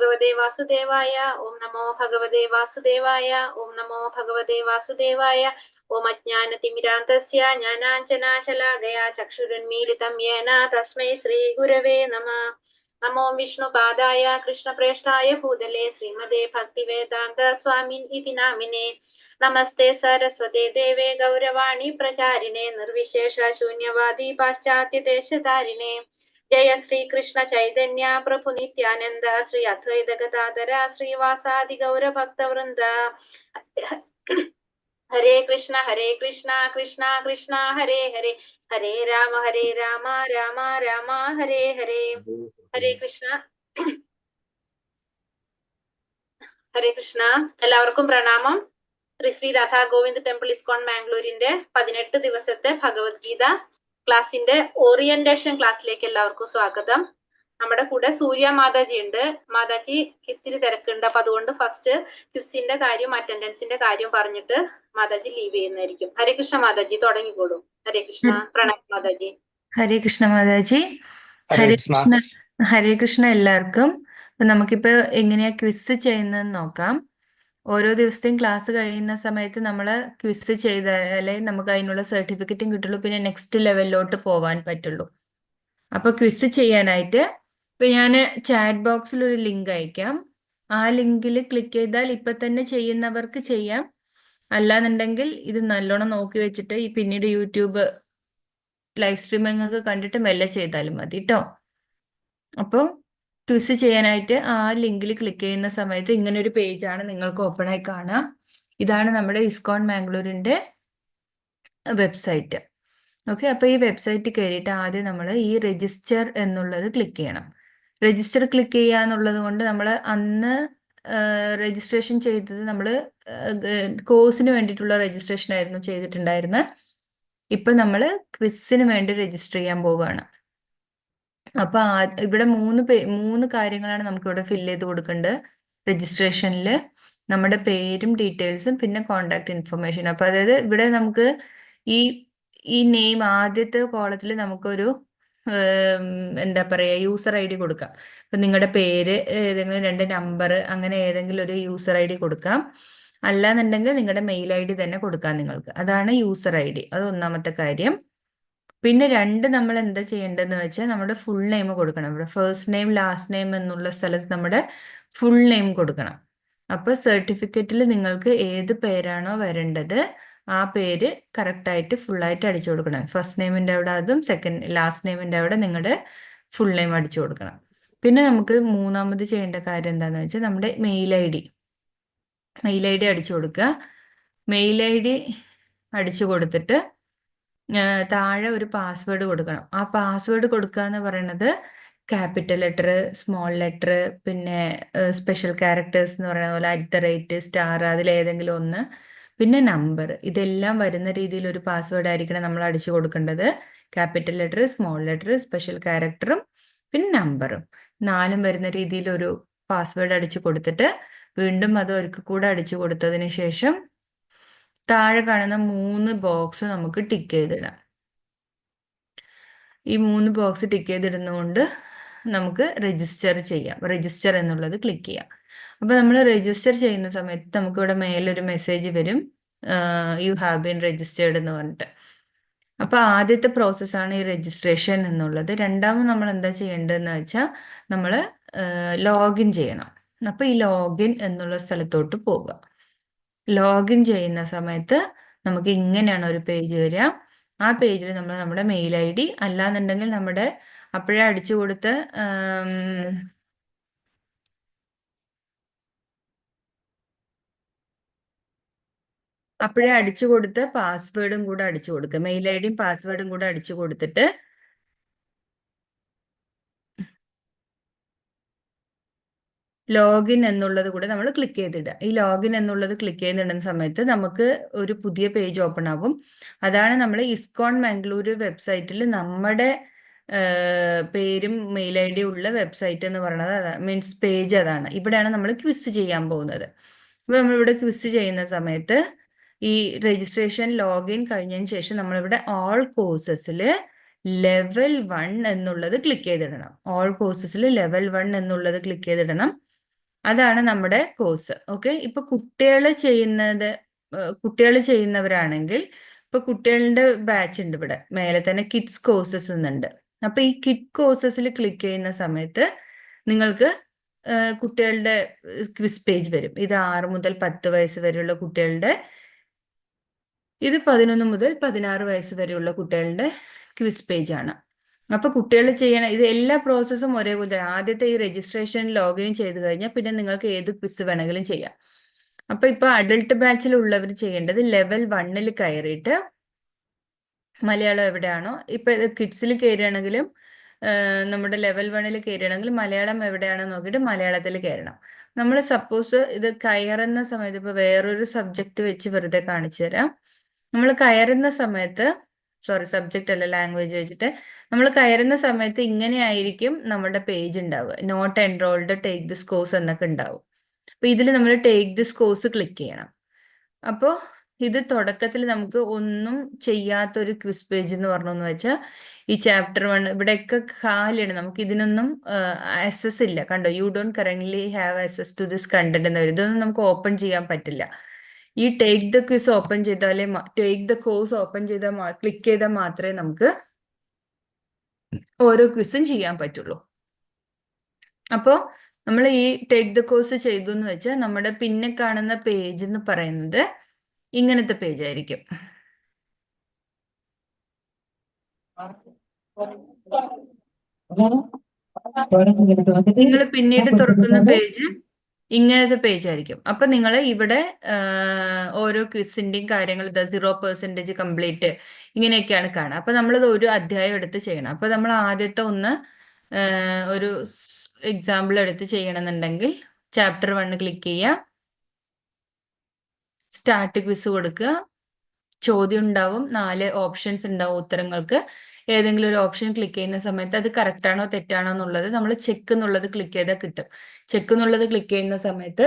ഭഗവതേ വാസുദേവായ. ഓം നമോ ഭഗവതേ വാസുദേവായ. ഓം നമോ ഭഗവതേ വാസുദേവായ. ഓം അജ്ഞാനതിമിരാന്തസ്യ ജ്ഞാനാഞ്ജനാശലാകയാ ചക്ഷുരുന്മീലിതം യേന തസ്മൈ ശ്രീ ഗുരവേ നമഃ. നമോ വിഷ്ണുപാദായ കൃഷ്ണപ്രേഷ്ഠായ ഭൂതലേ ശ്രീമതേ ഭക്തിവേദാന്ത സ്വാമിൻ ഇതി നാമിനേ. നമസ്തേ സരസ്വതേ ദേവേ ഗൗരവാണി പ്രചാരിണേ നിർവിശേഷ ശൂന്യവാദി പാശ്ചാത്യദേശധാരിണേ. ജയ ശ്രീ കൃഷ്ണ ചൈതന്യ പ്രഭു നിത്യാനന്ദ ശ്രീ അദ്വൈത ഗദാധര ശ്രീവാസാദി ഗൗരഭക്തവൃന്ദ. ഹരേ കൃഷ്ണ കൃഷ്ണ കൃഷ്ണ ഹരേ ഹരേ, ഹരേ രാമ രാമ രാമ ഹരേ ഹരേ. ഹരേ കൃഷ്ണ. ഹരേ കൃഷ്ണ. എല്ലാവർക്കും പ്രണാമം. ശ്രീ രാധാ ഗോവിന്ദ് ടെമ്പിൾ ഇസ്കോൺ ബാംഗ്ലൂരിന്റെ 18 ദിവസത്തെ ഭഗവത്ഗീത ക്ലാസിന്റെ ഓറിയന്റേഷൻ ക്ലാസ്സിലേക്ക് എല്ലാവർക്കും സ്വാഗതം. നമ്മുടെ കൂടെ സൂര്യ മാതാജി ഉണ്ട്. മാതാജി ഇത്തിരി തിരക്കുണ്ട്, അപ്പൊ അതുകൊണ്ട് ഫസ്റ്റ് ക്വിസിന്റെ കാര്യം അറ്റൻഡൻസിന്റെ കാര്യം പറഞ്ഞിട്ട് മാതാജി ലീവ് ചെയ്യുന്നതായിരിക്കും. ഹരേ കൃഷ്ണ മാതാജി, തുടങ്ങിക്കോളൂ. ഹരേ കൃഷ്ണ. പ്രണാമം മാതാജി. ഹരേ കൃഷ്ണ മാതാജി. ഹരേ കൃഷ്ണ എല്ലാവർക്കും. നമുക്കിപ്പോ എങ്ങനെയാ ക്വിസ് ചെയ്യുന്നതെന്ന് നോക്കാം. ഓരോ ദിവസത്തെയും ക്ലാസ് കഴിയുന്ന സമയത്ത് നമ്മൾ ക്വിസ് ചെയ്താലേ നമുക്ക് അതിനുള്ള സർട്ടിഫിക്കറ്റും കിട്ടുള്ളൂ, പിന്നെ നെക്സ്റ്റ് ലെവലിലോട്ട് പോവാൻ പറ്റുള്ളൂ. അപ്പൊ ക്വിസ് ചെയ്യാനായിട്ട് ഇപ്പൊ ഞാൻ ചാറ്റ് ബോക്സിൽ ഒരു ലിങ്ക് അയക്കാം. ആ ലിങ്കിൽ ക്ലിക്ക് ചെയ്താൽ ഇപ്പൊ തന്നെ ചെയ്യുന്നവർക്ക് ചെയ്യാം. അല്ലാന്നുണ്ടെങ്കിൽ ഇത് നല്ലോണം നോക്കി വെച്ചിട്ട് ഈ പിന്നീട് യൂട്യൂബ് ലൈവ് സ്ട്രീമിംഗ് ഒക്കെ കണ്ടിട്ട് മെല്ലെ ചെയ്താലും മതി കേട്ടോ. അപ്പോൾ ക്വിസ് ചെയ്യാനായിട്ട് ആ ലിങ്കിൽ ക്ലിക്ക് ചെയ്യുന്ന സമയത്ത് ഇങ്ങനെ ഒരു പേജാണ് നിങ്ങൾക്ക് ഓപ്പൺ ആയി കാണാം. ഇതാണ് നമ്മുടെ ഇസ്കോൺ മാംഗ്ലൂരിന്റെ വെബ്സൈറ്റ്. ഓക്കെ, അപ്പൊ ഈ വെബ്സൈറ്റ് കയറിയിട്ട് ആദ്യം നമ്മൾ ഈ രജിസ്റ്റർ എന്നുള്ളത് ക്ലിക്ക് ചെയ്യണം. രജിസ്റ്റർ ക്ലിക്ക് ചെയ്യുക എന്നുള്ളത് കൊണ്ട് നമ്മൾ അന്ന് രജിസ്ട്രേഷൻ ചെയ്തത് നമ്മൾ കോഴ്സിന് വേണ്ടിയിട്ടുള്ള രജിസ്ട്രേഷൻ ആയിരുന്നു ചെയ്തിട്ടുണ്ടായിരുന്നത്. ഇപ്പൊ നമ്മൾ ക്വിസിന് വേണ്ടി രജിസ്റ്റർ ചെയ്യാൻ പോവുകയാണ്. അപ്പൊ ഇവിടെ മൂന്ന് കാര്യങ്ങളാണ് നമുക്ക് ഇവിടെ ഫില്ല് ചെയ്ത് കൊടുക്കേണ്ടത് രജിസ്ട്രേഷനിൽ. നമ്മുടെ പേരും ഡീറ്റെയിൽസും പിന്നെ കോണ്ടാക്ട് ഇൻഫർമേഷൻ. അപ്പൊ അതായത് ഇവിടെ നമുക്ക് ഈ നെയിം ആദ്യത്തെ കോളത്തിൽ നമുക്കൊരു എന്താ പറയാ യൂസർ ഐ ഡി കൊടുക്കാം. ഇപ്പൊ നിങ്ങളുടെ പേര്, ഏതെങ്കിലും 2 നമ്പർ, അങ്ങനെ ഏതെങ്കിലും ഒരു യൂസർ ഐ ഡി കൊടുക്കാം. അല്ലാന്നുണ്ടെങ്കിൽ നിങ്ങളുടെ മെയിൽ ഐ ഡി തന്നെ കൊടുക്കാം നിങ്ങൾക്ക്. അതാണ് യൂസർ ഐ ഡി. അത് ഒന്നാമത്തെ കാര്യം. പിന്നെ 2 നമ്മൾ എന്താ ചെയ്യേണ്ടതെന്ന് വെച്ചാൽ നമ്മുടെ ഫുൾ നെയിം കൊടുക്കണം. ഇവിടെ ഫസ്റ്റ് നെയിം ലാസ്റ്റ് നെയിം എന്നുള്ള സ്ഥലത്ത് നമ്മുടെ ഫുൾ നെയിം കൊടുക്കണം. അപ്പൊ സർട്ടിഫിക്കറ്റിൽ നിങ്ങൾക്ക് ഏത് പേരാണോ വരേണ്ടത് ആ പേര് കറക്റ്റായിട്ട് ഫുള്ളായിട്ട് അടിച്ചു കൊടുക്കണം. ഫസ്റ്റ് നെയിമിന്റെ അവിടെ അതും ലാസ്റ്റ് നെയിമിന്റെ അവിടെ നിങ്ങളുടെ ഫുൾ നെയിം അടിച്ചു കൊടുക്കണം. പിന്നെ നമുക്ക് മൂന്നാമത് ചെയ്യേണ്ട കാര്യം എന്താണെന്ന് വെച്ചാൽ നമ്മുടെ മെയിൽ ഐ ഡി അടിച്ചു കൊടുക്കുക. മെയിൽ ഐ ഡി അടിച്ചു കൊടുത്തിട്ട് താഴെ ഒരു പാസ്വേഡ് കൊടുക്കണം. ആ പാസ്വേഡ് കൊടുക്കുക എന്ന് പറയുന്നത് ക്യാപിറ്റൽ ലെറ്റർ, സ്മോൾ ലെറ്റർ, പിന്നെ സ്പെഷ്യൽ ക്യാരക്ടേഴ്സ് എന്ന് പറയുന്ന പോലെ @ സ്റ്റാർ, അതിലേതെങ്കിലും ഒന്ന്, പിന്നെ നമ്പർ. ഇതെല്ലാം വരുന്ന രീതിയിൽ ഒരു പാസ്വേഡ് ആയിരിക്കണം നമ്മൾ അടിച്ചു കൊടുക്കേണ്ടത്. Capital letter, small letter, special ക്യാരക്ടറും പിന്നെ നമ്പറും 4 വരുന്ന രീതിയിൽ ഒരു പാസ്വേഡ് അടിച്ചു കൊടുത്തിട്ട് വീണ്ടും അത് ഒരിക്കൽ കൂടെ അടിച്ചു കൊടുത്തതിന് ശേഷം താഴെ കാണുന്ന 3 ബോക്സ് നമുക്ക് ടിക്ക് ചെയ്തിടാം. ഈ 3 ബോക്സ് ടിക്ക് ചെയ്തിടുന്നതുകൊണ്ട് നമുക്ക് രജിസ്റ്റർ ചെയ്യാം. രജിസ്റ്റർ എന്നുള്ളത് ക്ലിക്ക് ചെയ്യാം. അപ്പൊ നമ്മൾ രജിസ്റ്റർ ചെയ്യുന്ന സമയത്ത് നമുക്ക് ഇവിടെ മേലൊരു മെസ്സേജ് വരും, യു ഹാവ് ബീൻ രജിസ്റ്റേർഡ് എന്ന് പറഞ്ഞിട്ട്. അപ്പൊ ആദ്യത്തെ പ്രോസസ്സാണ് ഈ രജിസ്ട്രേഷൻ എന്നുള്ളത്. രണ്ടാമത് നമ്മൾ എന്താ ചെയ്യേണ്ടതെന്ന് വെച്ചാൽ നമ്മൾ ലോഗിൻ ചെയ്യണം. അപ്പൊ ഈ ലോഗിൻ എന്നുള്ള സ്ഥലത്തോട്ട് പോവുക. ലോഗിൻ ചെയ്യുന്ന സമയത്ത് നമുക്ക് ഇങ്ങനെയാണ് ഒരു പേജ് വരിക. ആ പേജിൽ നമ്മൾ നമ്മുടെ മെയിൽ ഐ ഡി, അല്ലാന്നുണ്ടെങ്കിൽ നമ്മുടെ അപ്പോഴേ അടിച്ചു കൊടുത്ത പാസ്വേഡും കൂടെ അടിച്ചു കൊടുക്കുക. മെയിൽ ഐ ഡിയും പാസ്വേഡും കൂടെ അടിച്ചു കൊടുത്തിട്ട് ലോഗിൻ എന്നുള്ളത് കൂടെ നമ്മൾ ക്ലിക്ക് ചെയ്തിടുക. ഈ ലോഗിൻ എന്നുള്ളത് ക്ലിക്ക് ചെയ്തിടുന്ന സമയത്ത് നമുക്ക് ഒരു പുതിയ പേജ് ഓപ്പൺ ആകും. അതാണ് നമ്മൾ ഇസ്കോൺ മാംഗ്ലൂര് വെബ്സൈറ്റിൽ നമ്മുടെ പേരും മെയിൽ ഐ ഡി ഉള്ള വെബ്സൈറ്റ് എന്ന് പറയുന്നത് അതാണ്, മീൻസ് പേജ് അതാണ്. ഇവിടെയാണ് നമ്മൾ ക്വിസ് ചെയ്യാൻ പോകുന്നത്. അപ്പോൾ നമ്മളിവിടെ ക്വിസ് ചെയ്യുന്ന സമയത്ത് ഈ രജിസ്ട്രേഷൻ ലോഗിൻ കഴിഞ്ഞതിന് ശേഷം നമ്മളിവിടെ ഓൾ കോഴ്സസിൽ ലെവൽ 1 എന്നുള്ളത് ക്ലിക്ക് ചെയ്തിടണം. ഓൾ കോഴ്സസിൽ ലെവൽ 1 എന്നുള്ളത് ക്ലിക്ക് ചെയ്തിടണം. അതാണ് നമ്മുടെ കോഴ്സ്. ഓക്കെ, ഇപ്പൊ കുട്ടികൾ ചെയ്യുന്നവരാണെങ്കിൽ ഇപ്പൊ കുട്ടികളുടെ ബാച്ച് ഉണ്ട് ഇവിടെ മേലെ തന്നെ കിഡ്സ് കോഴ്സസ് എന്നുണ്ട്. അപ്പൊ ഈ കിഡ് കോഴ്സസിൽ ക്ലിക്ക് ചെയ്യുന്ന സമയത്ത് നിങ്ങൾക്ക് കുട്ടികളുടെ ക്വിസ് പേജ് വരും. ഇത് 6 മുതൽ 10 വയസ്സ് വരെയുള്ള കുട്ടികളുടെ, ഇത് 11 മുതൽ 16 വയസ്സ് വരെയുള്ള കുട്ടികളുടെ ക്വിസ് പേജ് ആണ്. അപ്പൊ കുട്ടികൾ ചെയ്യണ ഇത് എല്ലാ പ്രോസസ്സും ഒരേപോലെ തന്നെ. ആദ്യത്തെ ഈ രജിസ്ട്രേഷൻ ലോഗിൻ ചെയ്ത് കഴിഞ്ഞാൽ പിന്നെ നിങ്ങൾക്ക് ഏത് ക്വിസ് വേണമെങ്കിലും ചെയ്യാം. അപ്പൊ ഇപ്പൊ അഡൽട്ട് ബാച്ചിലുള്ളവർ ചെയ്യേണ്ടത് ലെവൽ 1ൽ കയറിയിട്ട് മലയാളം എവിടെയാണോ, ഇപ്പൊ കിഡ്സിൽ കയറുകയാണെങ്കിലും നമ്മുടെ ലെവൽ 1ൽ കയറുകയാണെങ്കിൽ മലയാളം എവിടെയാണോ നോക്കിയിട്ട് മലയാളത്തിൽ കയറണം. നമ്മൾ സപ്പോസ് ഇത് കയറുന്ന സമയത്ത് ഇപ്പൊ വേറൊരു സബ്ജക്ട് വെച്ച് വെറുതെ കാണിച്ചു തരാം. നമ്മൾ കയറുന്ന സമയത്ത്, സോറി സബ്ജക്റ്റ് അല്ല ലാംഗ്വേജ് വെച്ചിട്ട്, നമ്മൾ കയറുന്ന സമയത്ത് ഇങ്ങനെയായിരിക്കും നമ്മുടെ പേജ് ഉണ്ടാവുക. Not enrolled, take this course എന്നൊക്കെ ഉണ്ടാവും. അപ്പൊ ഇതിൽ നമ്മൾ ടേക്ക് ദിസ് കോഴ്സ് ക്ലിക്ക് ചെയ്യണം. അപ്പോൾ ഇത് തുടക്കത്തിൽ നമുക്ക് ഒന്നും ചെയ്യാത്തൊരു ക്വിസ് പേജ് എന്ന് പറഞ്ഞെന്ന് വെച്ചാൽ ഈ ചാപ്റ്റർ 1 ഇവിടെയൊക്കെ ഖാലിയാണ്. നമുക്ക് ഇതിനൊന്നും ആക്സസ് ഇല്ല. കണ്ടോ, you don't currently have access to this content എന്ന് വരും. ഇതൊന്നും നമുക്ക് ഓപ്പൺ ചെയ്യാൻ പറ്റില്ല. ഈ ടേക്ക് ദ ക്വിസ് ഓപ്പൺ ചെയ്താലേ, ടേക്ക് ദ കോഴ്സ് ഓപ്പൺ ചെയ്താൽ ക്ലിക്ക് ചെയ്താൽ മാത്രമേ നമുക്ക് ഓരോ ക്വിസും ചെയ്യാൻ പറ്റുള്ളൂ. അപ്പോൾ നമ്മൾ ഈ ടേക്ക് ദ കോഴ്സ് ചെയ്തു എന്ന് വെച്ചാൽ നമ്മുടെ പിന്നെ കാണുന്ന പേജ് എന്ന് പറയുന്നത് ഇങ്ങനത്തെ പേജ് ആയിരിക്കും. നിങ്ങൾ പിന്നീട് തുറക്കുന്ന പേജ് ഇങ്ങനത്തെ പേജ് ആയിരിക്കും. അപ്പൊ നിങ്ങൾ ഇവിടെ ഓരോ ക്വിസിന്റെയും കാര്യങ്ങൾ 0% കംപ്ലീറ്റ് ഇങ്ങനെയൊക്കെയാണ് കാണുക. അപ്പൊ നമ്മളിത് ഒരു അധ്യായം എടുത്ത് ചെയ്യണം. അപ്പൊ നമ്മൾ ആദ്യത്തെ ഒന്ന് ഒരു എക്സാമ്പിൾ എടുത്ത് ചെയ്യണമെന്നുണ്ടെങ്കിൽ ചാപ്റ്റർ 1 ക്ലിക്ക് ചെയ്യുക, സ്റ്റാർട്ട് ക്വിസ് കൊടുക്കുക. ചോദ്യം ഉണ്ടാവും, 4 ഓപ്ഷൻസ് ഉണ്ടാവും ഉത്തരങ്ങൾക്ക്. ഏതെങ്കിലും ഒരു ഓപ്ഷൻ ക്ലിക്ക് ചെയ്യുന്ന സമയത്ത് അത് കറക്റ്റ് ആണോ തെറ്റാണോ എന്നുള്ളത് നമ്മൾ ചെക്ക് എന്നുള്ളത് ക്ലിക്ക് ചെയ്താൽ കിട്ടും. ചെക്ക് എന്നുള്ളത് ക്ലിക്ക് ചെയ്യുന്ന സമയത്ത്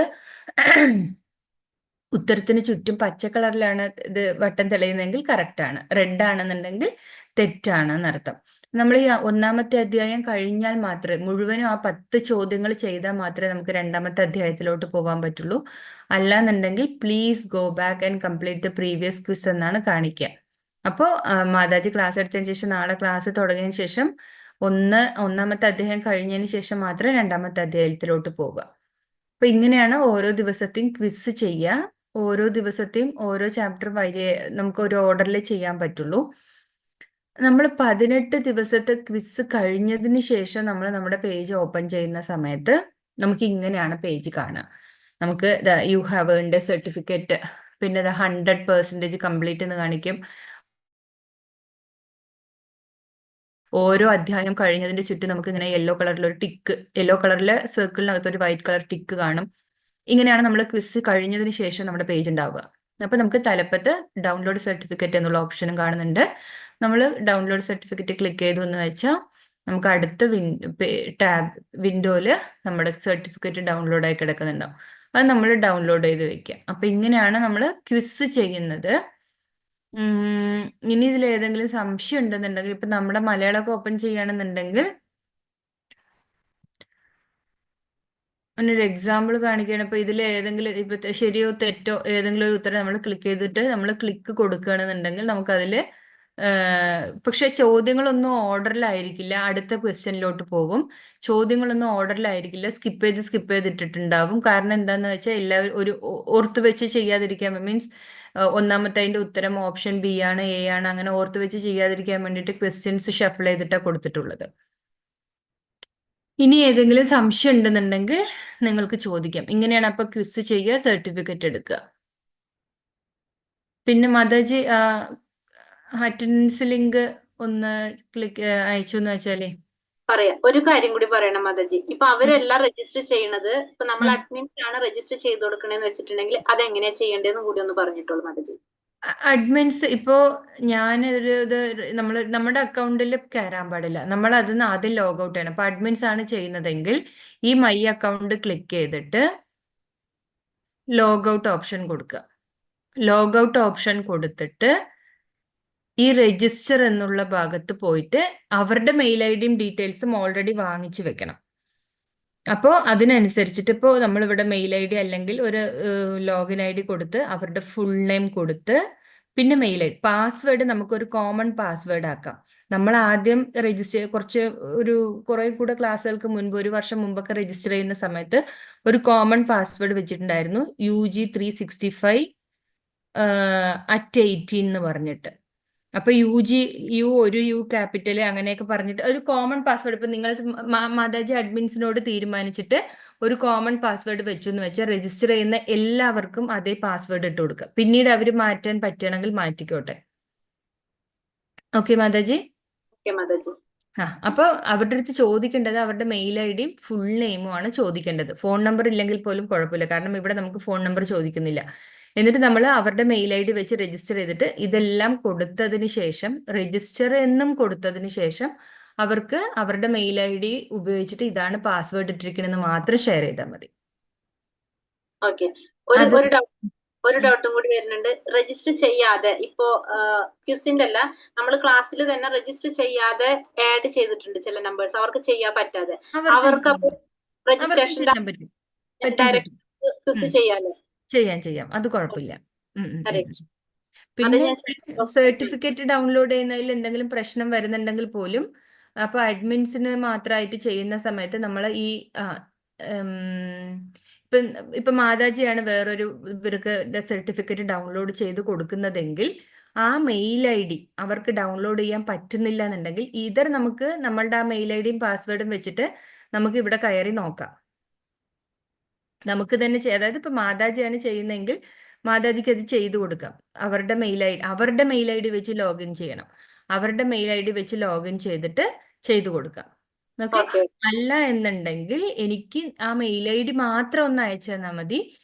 ഉത്തരത്തിന് ചുറ്റും പച്ച കളറിലാണ് ഇത് വട്ടം തെളിയുന്നതെങ്കിൽ കറക്റ്റ് ആണ്, റെഡ് ആണെന്നുണ്ടെങ്കിൽ തെറ്റാണ് എന്നർത്ഥം. നമ്മൾ ഈ 1ാമത്തെ അധ്യായം കഴിഞ്ഞാൽ മാത്രമേ, മുഴുവനും ആ 10 ചോദ്യങ്ങൾ ചെയ്താൽ മാത്രമേ നമുക്ക് 2ാമത്തെ അധ്യായത്തിലോട്ട് പോകാൻ പറ്റുള്ളൂ. അല്ലാന്നുണ്ടെങ്കിൽ please go back and complete the previous quiz എന്നാണ് കാണിക്കുക. അപ്പോൾ മാതാജി ക്ലാസ് എടുത്തതിന് ശേഷം, നാളെ ക്ലാസ് തുടങ്ങിയതിന് ശേഷം 1ാമത്തെ അധ്യായം കഴിഞ്ഞതിന് ശേഷം മാത്രമേ 2ാമത്തെ അധ്യായത്തിലോട്ട് പോകുക. അപ്പൊ ഇങ്ങനെയാണ് ഓരോ ദിവസത്തെയും ക്വിസ് ചെയ്യുക. ഓരോ ദിവസത്തെയും ഓരോ ചാപ്റ്റർ വരെ നമുക്ക് ഒരു ഓർഡറിൽ ചെയ്യാൻ പറ്റുള്ളൂ. നമ്മൾ 18 ദിവസത്തെ ക്വിസ് കഴിഞ്ഞതിന് ശേഷം നമ്മൾ നമ്മുടെ പേജ് ഓപ്പൺ ചെയ്യുന്ന സമയത്ത് നമുക്ക് ഇങ്ങനെയാണ് പേജ് കാണുക. നമുക്ക് യു ഹാവ് ഏൺഡ് സർട്ടിഫിക്കറ്റ്, പിന്നെ 100% കംപ്ലീറ്റ് എന്ന് കാണിക്കും. ഓരോ അധ്യായം കഴിഞ്ഞതിന്റെ ചുറ്റും നമുക്ക് ഇങ്ങനെ യെല്ലോ കളറിലൊരു ടിക്ക്, യെല്ലോ കളറിലെ സർക്കിളിനകത്ത് ഒരു വൈറ്റ് കളർ ടിക്ക് കാണും. ഇങ്ങനെയാണ് നമ്മൾ ക്വിസ് കഴിഞ്ഞതിന് ശേഷം നമ്മുടെ പേജ് ഉണ്ടാവുക. അപ്പൊ നമുക്ക് തലപ്പത്ത് ഡൗൺലോഡ് സർട്ടിഫിക്കറ്റ് എന്നുള്ള ഓപ്ഷനും കാണുന്നുണ്ട്. നമ്മൾ ഡൗൺലോഡ് സർട്ടിഫിക്കറ്റ് ക്ലിക്ക് ചെയ്തു എന്ന് വെച്ചാൽ നമുക്ക് അടുത്ത ടാബ് വിൻഡോയില് നമ്മുടെ സർട്ടിഫിക്കറ്റ് ഡൗൺലോഡ് ആയി കിടക്കുന്നുണ്ടാവും. അത് നമ്മൾ ഡൗൺലോഡ് ചെയ്ത് വെക്കുക. അപ്പൊ ഇങ്ങനെയാണ് നമ്മൾ ക്വിസ് ചെയ്യുന്നത്. ഇനി ഇതിൽ ഏതെങ്കിലും സംശയം ഉണ്ടെന്നുണ്ടെങ്കിൽ, ഇപ്പൊ നമ്മുടെ മലയാളമൊക്കെ ഓപ്പൺ ചെയ്യുകയാണെന്നുണ്ടെങ്കിൽ ഒരു എക്സാമ്പിൾ കാണിക്കുകയാണ്. ഇപ്പൊ ഇതിൽ ഏതെങ്കിലും ഇപ്പൊ ശരിയോ തെറ്റോ ഏതെങ്കിലും ഒരു ഉത്തരം നമ്മൾ ക്ലിക്ക് ചെയ്തിട്ട് നമ്മൾ ക്ലിക്ക് കൊടുക്കുകയാണെന്നുണ്ടെങ്കിൽ നമുക്കതില് പക്ഷെ ചോദ്യങ്ങളൊന്നും ഓർഡറിലായിരിക്കില്ല. അടുത്ത ക്വസ്റ്റ്യനിലോട്ട് പോകും. ചോദ്യങ്ങളൊന്നും ഓർഡറിലായിരിക്കില്ല, സ്കിപ്പ് ചെയ്തിട്ടിട്ടുണ്ടാവും. കാരണം എന്താന്ന് വെച്ചാൽ എല്ലാവരും ഒരു ഓർത്ത് വെച്ച് ചെയ്യാതിരിക്കാൻ, മീൻസ് 1ാമത്തെ അതിന്റെ ഉത്തരം ഓപ്ഷൻ ബി ആണ്, എ ആണ്, അങ്ങനെ ഓർത്ത് വെച്ച് ചെയ്യാതിരിക്കാൻ വേണ്ടിയിട്ട് ക്വസ്റ്റ്യൻസ് ഷഫിൾ ചെയ്തിട്ടാണ് കൊടുത്തിട്ടുള്ളത്. ഇനി ഏതെങ്കിലും സംശയം ഉണ്ടെന്നുണ്ടെങ്കിൽ നിങ്ങൾക്ക് ചോദിക്കാം. ഇങ്ങനെയാണ് അപ്പൊ ക്വിസ് ചെയ്യുക, സർട്ടിഫിക്കറ്റ് എടുക്കുക. പിന്നെ മാതാജി അറ്റൻഡൻസ് ലിങ്ക് ഒന്ന് അയച്ചു എന്ന് വെച്ചാലേ പറയാം. ഒരു കാര്യം കൂടി പറയണം മാതാജി. ഇപ്പൊ അവരെല്ലാം രജിസ്റ്റർ ചെയ്യണത്, ഇപ്പൊ നമ്മൾ അഡ്മിൻസ് ആണ് രജിസ്റ്റർ ചെയ്ത് കൊടുക്കണേന്ന് വെച്ചിട്ടുണ്ടെങ്കിൽ അതെങ്ങനെയാ ചെയ്യേണ്ടതെന്ന് കൂടി ഒന്ന് പറഞ്ഞിട്ടുള്ളൂ മാതാജി. അഡ്മിൻസ് ഇപ്പോ ഞാനൊരു നമ്മുടെ അക്കൗണ്ടിൽ കയറാൻ പാടില്ല. നമ്മൾ അതിന് ആദ്യം ലോഗ് ഔട്ട് ചെയ്യണം. അപ്പൊ അഡ്മിൻസ് ആണ് ചെയ്യുന്നതെങ്കിൽ ഈ മൈ അക്കൗണ്ട് ക്ലിക്ക് ചെയ്തിട്ട് ലോഗ് ഔട്ട് ഓപ്ഷൻ കൊടുക്കുക. ലോഗ് ഔട്ട് ഓപ്ഷൻ കൊടുത്തിട്ട് ഈ രജിസ്റ്റർ എന്നുള്ള ഭാഗത്ത് പോയിട്ട് അവരുടെ മെയിൽ ഐ ഡിയും ഡീറ്റെയിൽസും ഓൾറെഡി വാങ്ങിച്ചു വെക്കണം. അപ്പോൾ അതിനനുസരിച്ചിട്ട് ഇപ്പോൾ നമ്മളിവിടെ മെയിൽ ഐ ഡി അല്ലെങ്കിൽ ഒരു ലോഗിൻ ഐ ഡി കൊടുത്ത് അവരുടെ ഫുൾ നെയിം കൊടുത്ത് പിന്നെ മെയിൽ ഐ ഡി പാസ്വേഡ് നമുക്കൊരു കോമൺ പാസ്വേഡ് ആക്കാം. നമ്മൾ ആദ്യം രജിസ്റ്റർ കുറേ കൂടെ ക്ലാസ്സുകൾക്ക് മുൻപ് 1 വർഷം മുമ്പൊക്കെ രജിസ്റ്റർ ചെയ്യുന്ന സമയത്ത് ഒരു കോമൺ പാസ്വേഡ് വെച്ചിട്ടുണ്ടായിരുന്നു UG365 @18 എന്ന് പറഞ്ഞിട്ട്. അപ്പൊ ഒരു യു ക്യാപിറ്റൽ അങ്ങനെയൊക്കെ പറഞ്ഞിട്ട് ഒരു കോമൺ പാസ്വേഡ് ഇപ്പൊ നിങ്ങൾ മാതാജി അഡ്മിൻസിനോട് തീരുമാനിച്ചിട്ട് ഒരു കോമൺ പാസ്വേഡ് വെച്ചു എന്ന് വെച്ചാൽ രജിസ്റ്റർ ചെയ്യുന്ന എല്ലാവർക്കും അതേ പാസ്വേഡ് ഇട്ട് കൊടുക്കുക. പിന്നീട് അവർ മാറ്റാൻ പറ്റുകയാണെങ്കിൽ മാറ്റിക്കോട്ടെ. ഓക്കെ മാതാജി. അപ്പൊ അവരുടെ അടുത്ത് ചോദിക്കേണ്ടത് അവരുടെ മെയിൽ ഐ ഡിയും ഫുൾ നെയിമും ആണ് ചോദിക്കേണ്ടത്. ഫോൺ നമ്പർ ഇല്ലെങ്കിൽ പോലും കുഴപ്പമില്ല, കാരണം ഇവിടെ നമുക്ക് ഫോൺ നമ്പർ ചോദിക്കുന്നില്ല. എന്നിട്ട് നമ്മൾ അവരുടെ മെയിൽ ഐ ഡി വെച്ച് രജിസ്റ്റർ ചെയ്തിട്ട് ഇതെല്ലാം കൊടുത്തതിന് ശേഷം രജിസ്റ്റർ എന്നും കൊടുത്തതിന് ശേഷം അവർക്ക് അവരുടെ മെയിൽ ഐ ഡി ഉപയോഗിച്ചിട്ട് ഇതാണ് പാസ്വേഡ് ഇട്ടിരിക്കണമെന്ന് മാത്രം ഷെയർ ചെയ്താൽ മതി. ഒരു ഡൗട്ടും കൂടി വരുന്നുണ്ട്. രജിസ്റ്റർ ചെയ്യാതെ ഇപ്പോ ക്യൂസിന്റെ അല്ല, നമ്മൾ ക്ലാസ്സിൽ തന്നെ രജിസ്റ്റർ ചെയ്യാതെ ആഡ് ചെയ്തിട്ടുണ്ട് ചില നമ്പേഴ്സ്, അവർക്ക് ചെയ്യാൻ പറ്റാതെ. അവർക്ക് രജിസ്ട്രേഷൻ ഡയറക്റ്റ് ക്യൂസ് ചെയ്യാലോ? ചെയ്യാം, അത് കുഴപ്പമില്ല. പിന്നെ സർട്ടിഫിക്കറ്റ് ഡൗൺലോഡ് ചെയ്യുന്നതിൽ എന്തെങ്കിലും പ്രശ്നം വരുന്നുണ്ടെങ്കിൽ പോലും അപ്പൊ അഡ്മിൻസിന് മാത്രമായിട്ട് ചെയ്യുന്ന സമയത്ത് നമ്മൾ ഈ ഇപ്പൊ മാതാജിയാണ് വേറൊരു ഇവർക്ക് സർട്ടിഫിക്കറ്റ് ഡൗൺലോഡ് ചെയ്ത് കൊടുക്കുന്നതെങ്കിൽ ആ മെയിൽ ഐ ഡി അവർക്ക് ഡൗൺലോഡ് ചെയ്യാൻ പറ്റുന്നില്ല എന്നുണ്ടെങ്കിൽ ഇതർ നമുക്ക് നമ്മളുടെ ആ മെയിൽ ഐ ഡിയും പാസ്വേഡും വെച്ചിട്ട് നമുക്ക് ഇവിടെ കയറി നോക്കാം. നമുക്ക് തന്നെ അതായത് ഇപ്പൊ മാതാജിയാണ് ചെയ്യുന്നതെങ്കിൽ മാതാജിക്ക് അത് ചെയ്തു കൊടുക്കാം. അവരുടെ മെയിൽ ഐ ഡി വെച്ച് ലോഗിൻ ചെയ്യണം. അവരുടെ മെയിൽ ഐ ഡി വെച്ച് ലോഗിൻ ചെയ്തിട്ട് ചെയ്തു കൊടുക്കാം. ഓക്കെ. അല്ല എന്നുണ്ടെങ്കിൽ എനിക്ക് ആ മെയിൽ ഐ ഡി മാത്രം ഒന്ന് അയച്ചു തന്നാൽ മതി.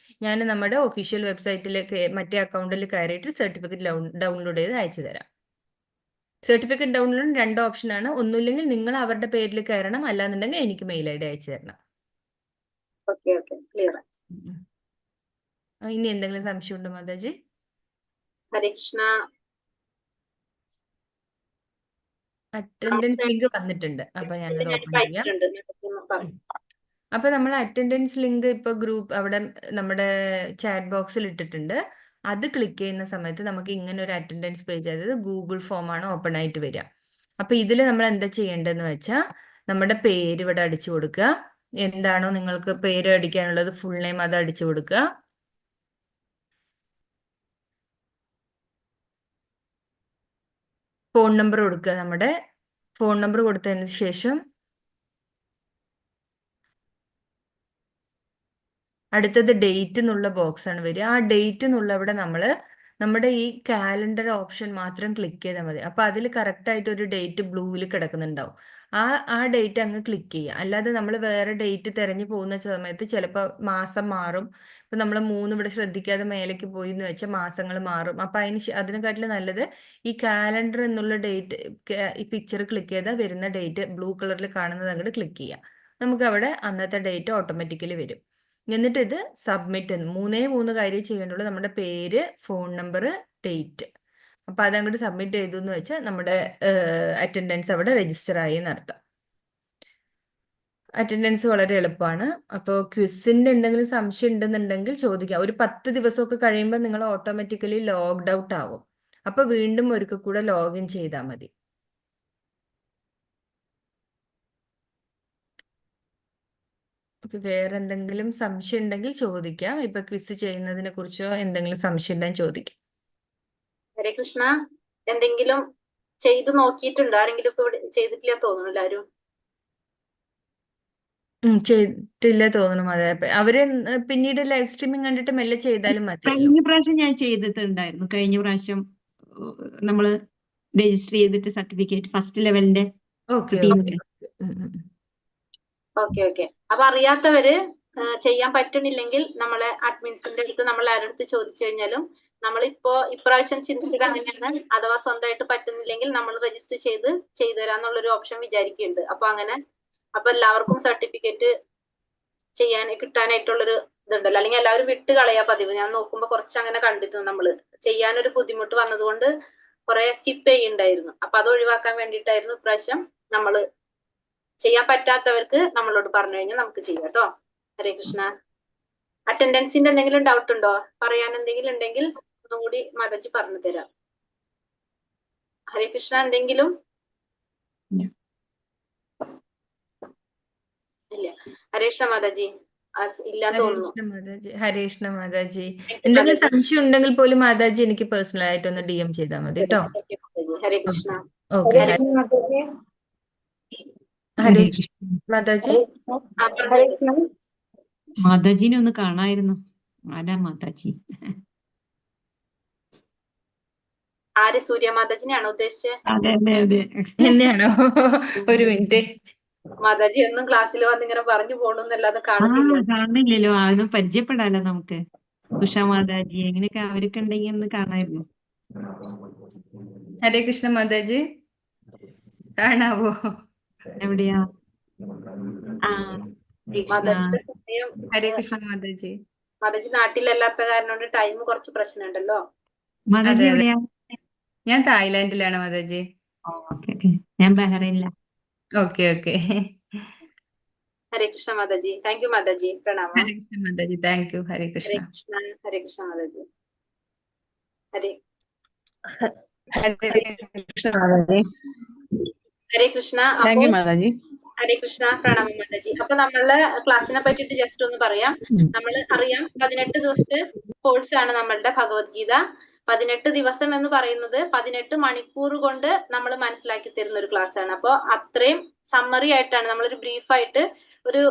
ഞാൻ നമ്മുടെ ഒഫീഷ്യൽ വെബ്സൈറ്റിലേക്ക് മറ്റേ അക്കൗണ്ടിൽ കയറിയിട്ട് സർട്ടിഫിക്കറ്റ് ഡൗൺലോഡ് ചെയ്ത് അയച്ചു തരാം. സർട്ടിഫിക്കറ്റ് ഡൗൺലോഡ് 2 ഓപ്ഷനാണ്. ഒന്നുമില്ലെങ്കിൽ നിങ്ങൾ അവരുടെ പേരിൽ കയറണം, അല്ലാന്നുണ്ടെങ്കിൽ എനിക്ക് മെയിൽ ഐ ഡി അയച്ചു തരണം. ഇനി എന്തെങ്കിലും സംശയം ഉണ്ടോ മാതാജി? ഹരേ കൃഷ്ണ. അറ്റൻഡൻസ് ലിങ്ക് വന്നിട്ടുണ്ട്. അപ്പൊ ഞാനത് ഓപ്പൺ ചെയ്യാം. അപ്പൊ നമ്മൾ അറ്റൻഡൻസ് ലിങ്ക് ഇപ്പൊ ഗ്രൂപ്പ് അവിടെ നമ്മുടെ ചാറ്റ് ബോക്സിൽ ഇട്ടിട്ടുണ്ട്. അത് ക്ലിക്ക് ചെയ്യുന്ന സമയത്ത് നമുക്ക് ഇങ്ങനെ ഒരു അറ്റൻഡൻസ് പേജ്, അതായത് ഗൂഗിൾ ഫോം ആണ് ഓപ്പൺ ആയിട്ട് വരിക. അപ്പൊ ഇതിൽ നമ്മൾ എന്താ ചെയ്യേണ്ടതെന്ന് വെച്ചാൽ നമ്മുടെ പേര് ഇവിടെ അടിച്ചു കൊടുക്കുക. എന്താണോ നിങ്ങൾക്ക് പേര് അടിക്കാനുള്ളത് ഫുൾ നെയിം അത് അടിച്ചു കൊടുക്കുക. ഫോൺ നമ്പർ കൊടുക്കുക. നമ്മുടെ ഫോൺ നമ്പർ കൊടുത്തതിന് ശേഷം അടുത്തത് ഡേറ്റ് എന്നുള്ള ബോക്സ് ആണ് വരിക. ആ ഡേറ്റ് എന്നുള്ള അവിടെ നമ്മുടെ ഈ കാലണ്ടർ ഓപ്ഷൻ മാത്രം ക്ലിക്ക് ചെയ്താൽ മതി. അപ്പൊ അതിൽ കറക്റ്റ് ആയിട്ട് ഒരു ഡേറ്റ് ബ്ലൂവിൽ കിടക്കുന്നുണ്ടാവും. ആ ഡേറ്റ് അങ്ങ് ക്ലിക്ക് ചെയ്യുക. അല്ലാതെ നമ്മൾ വേറെ ഡേറ്റ് തിരഞ്ഞു പോകുന്ന സമയത്ത് ചിലപ്പോൾ മാസം മാറും. ഇപ്പൊ നമ്മൾ 3 ഇവിടെ ശ്രദ്ധിക്കാതെ മേലേക്ക് പോയി എന്ന് വെച്ചാൽ മാസങ്ങൾ മാറും. അപ്പൊ അതിനെക്കാട്ടിലും നല്ലത് ഈ കാലണ്ടർ എന്നുള്ള ഡേറ്റ് ഈ പിക്ചർ ക്ലിക്ക് ചെയ്താൽ വരുന്ന ഡേറ്റ് ബ്ലൂ കളറിൽ കാണുന്നത് അങ്ങോട്ട് ക്ലിക്ക് ചെയ്യുക. നമുക്ക് അവിടെ അന്നത്തെ ഡേറ്റ് ഓട്ടോമാറ്റിക്കലി വരും. എന്നിട്ട് ഇത് സബ്മിറ്റ് 3 കാര്യം ചെയ്യേണ്ടുള്ളൂ. നമ്മുടെ പേര്, ഫോൺ നമ്പർ, ഡേറ്റ്. അപ്പൊ അതങ്ങോട്ട് സബ്മിറ്റ് ചെയ്തു എന്ന് വെച്ചാൽ നമ്മുടെ അറ്റൻഡൻസ് അവിടെ രജിസ്റ്റർ ആയി എന്നർത്ഥം. അറ്റൻഡൻസ് വളരെ എളുപ്പമാണ്. അപ്പോൾ ക്വിസിന്റെ എന്തെങ്കിലും സംശയം ഉണ്ടെന്നുണ്ടെങ്കിൽ ചോദിക്കാം. ഒരു 10 ദിവസമൊക്കെ കഴിയുമ്പോൾ നിങ്ങൾ ഓട്ടോമാറ്റിക്കലി ലോഗ്ഡ് ഔട്ട് ആവും. അപ്പൊ വീണ്ടും ഒരിക്കൽ കൂടെ ലോഗിൻ ചെയ്താൽ മതി. വേറെ എന്തെങ്കിലും സംശയം ഉണ്ടെങ്കിൽ ചോദിക്കാം. ഇപ്പൊ ക്വിസ് ചെയ്യുന്നതിനെ കുറിച്ചോ എന്തെങ്കിലും സംശയം ഉണ്ടെങ്കിൽ ചോദിക്കാം. ഹരേ കൃഷ്ണ. എന്തെങ്കിലും ചെയ്ത് നോക്കിയിട്ടുണ്ടോ? ആരെങ്കിലും ഇപ്പൊ ചെയ്തിട്ടില്ല തോന്നുന്നു എല്ലാരും. ചെയ്തിട്ടില്ല തോന്നുന്നു. അതെ, അവര് പിന്നീട് ലൈവ് സ്ട്രീമിംഗ് കണ്ടിട്ട് മെല്ലെ ചെയ്താലും മതി. കഴിഞ്ഞ പ്രാവശ്യം ഞാൻ ചെയ്തിട്ടുണ്ടായിരുന്നു. കഴിഞ്ഞ പ്രാവശ്യം നമ്മള് രജിസ്റ്റർ ചെയ്തിട്ട് സർട്ടിഫിക്കറ്റ് ഫസ്റ്റ് ലെവലിന്റെ ടീമിന്. ഓക്കെ. അപ്പൊ അറിയാത്തവര് ചെയ്യാൻ പറ്റണില്ലെങ്കിൽ നമ്മളെ അഡ്മിൻസിന്റെ അടുത്ത് നമ്മൾ ആരടുത്ത് ചോദിച്ചു കഴിഞ്ഞാലും നമ്മളിപ്പോ ഇപ്രാവശ്യം ചിന്തിച്ചത് അങ്ങനെയാണ്. അഥവാ സ്വന്തമായിട്ട് പറ്റുന്നില്ലെങ്കിൽ നമ്മൾ രജിസ്റ്റർ ചെയ്തു തരാന്നുള്ളൊരു ഓപ്ഷൻ വിചാരിക്കുന്നുണ്ട്. അപ്പൊ എല്ലാവർക്കും സർട്ടിഫിക്കറ്റ് കിട്ടാനായിട്ടുള്ളൊരു ഇതുണ്ടല്ലോ. അല്ലെങ്കിൽ എല്ലാവരും വിട്ട് കളയാ പതിവ്. ഞാൻ നോക്കുമ്പോ കുറച്ച് അങ്ങനെ കണ്ടിരുന്നു. നമ്മള് ചെയ്യാനൊരു ബുദ്ധിമുട്ട് വന്നതുകൊണ്ട് കുറെ സ്കിപ്പ് ചെയ്യുന്നുണ്ടായിരുന്നു. അപ്പൊ അത് ഒഴിവാക്കാൻ വേണ്ടിയിട്ടായിരുന്നു ഇപ്രാവശ്യം നമ്മള് ചെയ്യാൻ പറ്റാത്തവർക്ക് നമ്മളോട് പറഞ്ഞു കഴിഞ്ഞാൽ നമുക്ക് ചെയ്യാം കേട്ടോ. ഹരേ കൃഷ്ണ. അറ്റൻഡൻസിന്റെ എന്തെങ്കിലും ഡൗട്ട് ഉണ്ടോ? പറയാൻ എന്തെങ്കിലും ഉണ്ടെങ്കിൽ ഒന്നും കൂടി മാതാജി പറഞ്ഞു തരാം. ഹരേ കൃഷ്ണ. എന്തെങ്കിലും ഇല്ല. ഹരേ കൃഷ്ണ മാതാജി. ഇല്ല ഹരേ തോന്നുന്നു. കൃഷ്ണ മാതാജി. ഹരേ കൃഷ്ണ മാതാജി. എന്തെങ്കിലും സംശയം ഉണ്ടെങ്കിൽ പോലും മാതാജി എനിക്ക് പേഴ്സണൽ ആയിട്ടൊന്ന് DM ചെയ്താൽ മതി കേട്ടോ. ഹരേ കൃഷ്ണ. ഓക്കെ. ഹരേ ഹരേ മാതാജി. മാതാജിനെ ഒന്ന് കാണായിരുന്നു. ആരാ മാതാജി? ആര്? സൂര്യ മാതാജിനെയാണോ ഉദ്ദേശിച്ചത്? അതെ അതെ അതെ. എന്നെയാണോ? ഒരു മിനിറ്റ്. മാതാജി എന്നും ക്ലാസ്സിൽ വന്ന് ഇങ്ങനെ പറഞ്ഞു പോണെന്നല്ലാതെ ആ കാണുന്നില്ല. കാണുന്നില്ലല്ലോ. അതൊന്നും പരിചയപ്പെടാലോ നമുക്ക്. ഉഷ മാതാജി എങ്ങനെയൊക്കെ അവരൊക്കെ ഉണ്ടെങ്കിൽ ഒന്ന് കാണായിരുന്നു. ഹരേ കൃഷ്ണ മാതാജി കാണാവോ? എവിടെയാ? ആ കൃഷ്ണ. മാതാജിയുടെ സമയം ഹരേ കൃഷ്ണ മാതാജി. മാതാജി നാട്ടിലല്ലാത്ത കാരണം കൊണ്ട് ടൈം കുറച്ച് പ്രശ്നമുണ്ടല്ലോ. മാതാജി അതെ അതെ. എവിടെയാ? ഞാൻ തായ്ലാന്റിലാണ് മാതാജി. Okay okay. ഞാൻ ബഹ്റൈനില. Okay okay. Hare Krishna Mataji. Thank you Mataji. പ്രണാമം. ഹരേ കൃഷ്ണ മാതാജി. Thank you. ഹരേ ഹരേ കൃഷ്ണ. കൃഷ്ണ. ഹരേ കൃഷ്ണ മാതാജി. ഹരേ ഹരേ കൃഷ്ണ. അപ്പോ മാതാജി. ഹരേ കൃഷ്ണ. പ്രണാമം മാതാജി. അപ്പൊ നമ്മളെ ക്ലാസ്സിനെ പറ്റിയിട്ട് ജസ്റ്റ് ഒന്ന് പറയാം. നമ്മൾ അറിയാം 18 ദിവസത്തെ കോഴ്സാണ് നമ്മളുടെ ഭഗവത്ഗീത. 18 ദിവസം എന്ന് പറയുന്നത് 18 മണിക്കൂർ കൊണ്ട് നമ്മൾ മനസ്സിലാക്കി തരുന്ന ഒരു ക്ലാസ് ആണ്. അപ്പോൾ അത്രയും സമ്മറി ആയിട്ടാണ് നമ്മളൊരു ബ്രീഫായിട്ട് ഒരു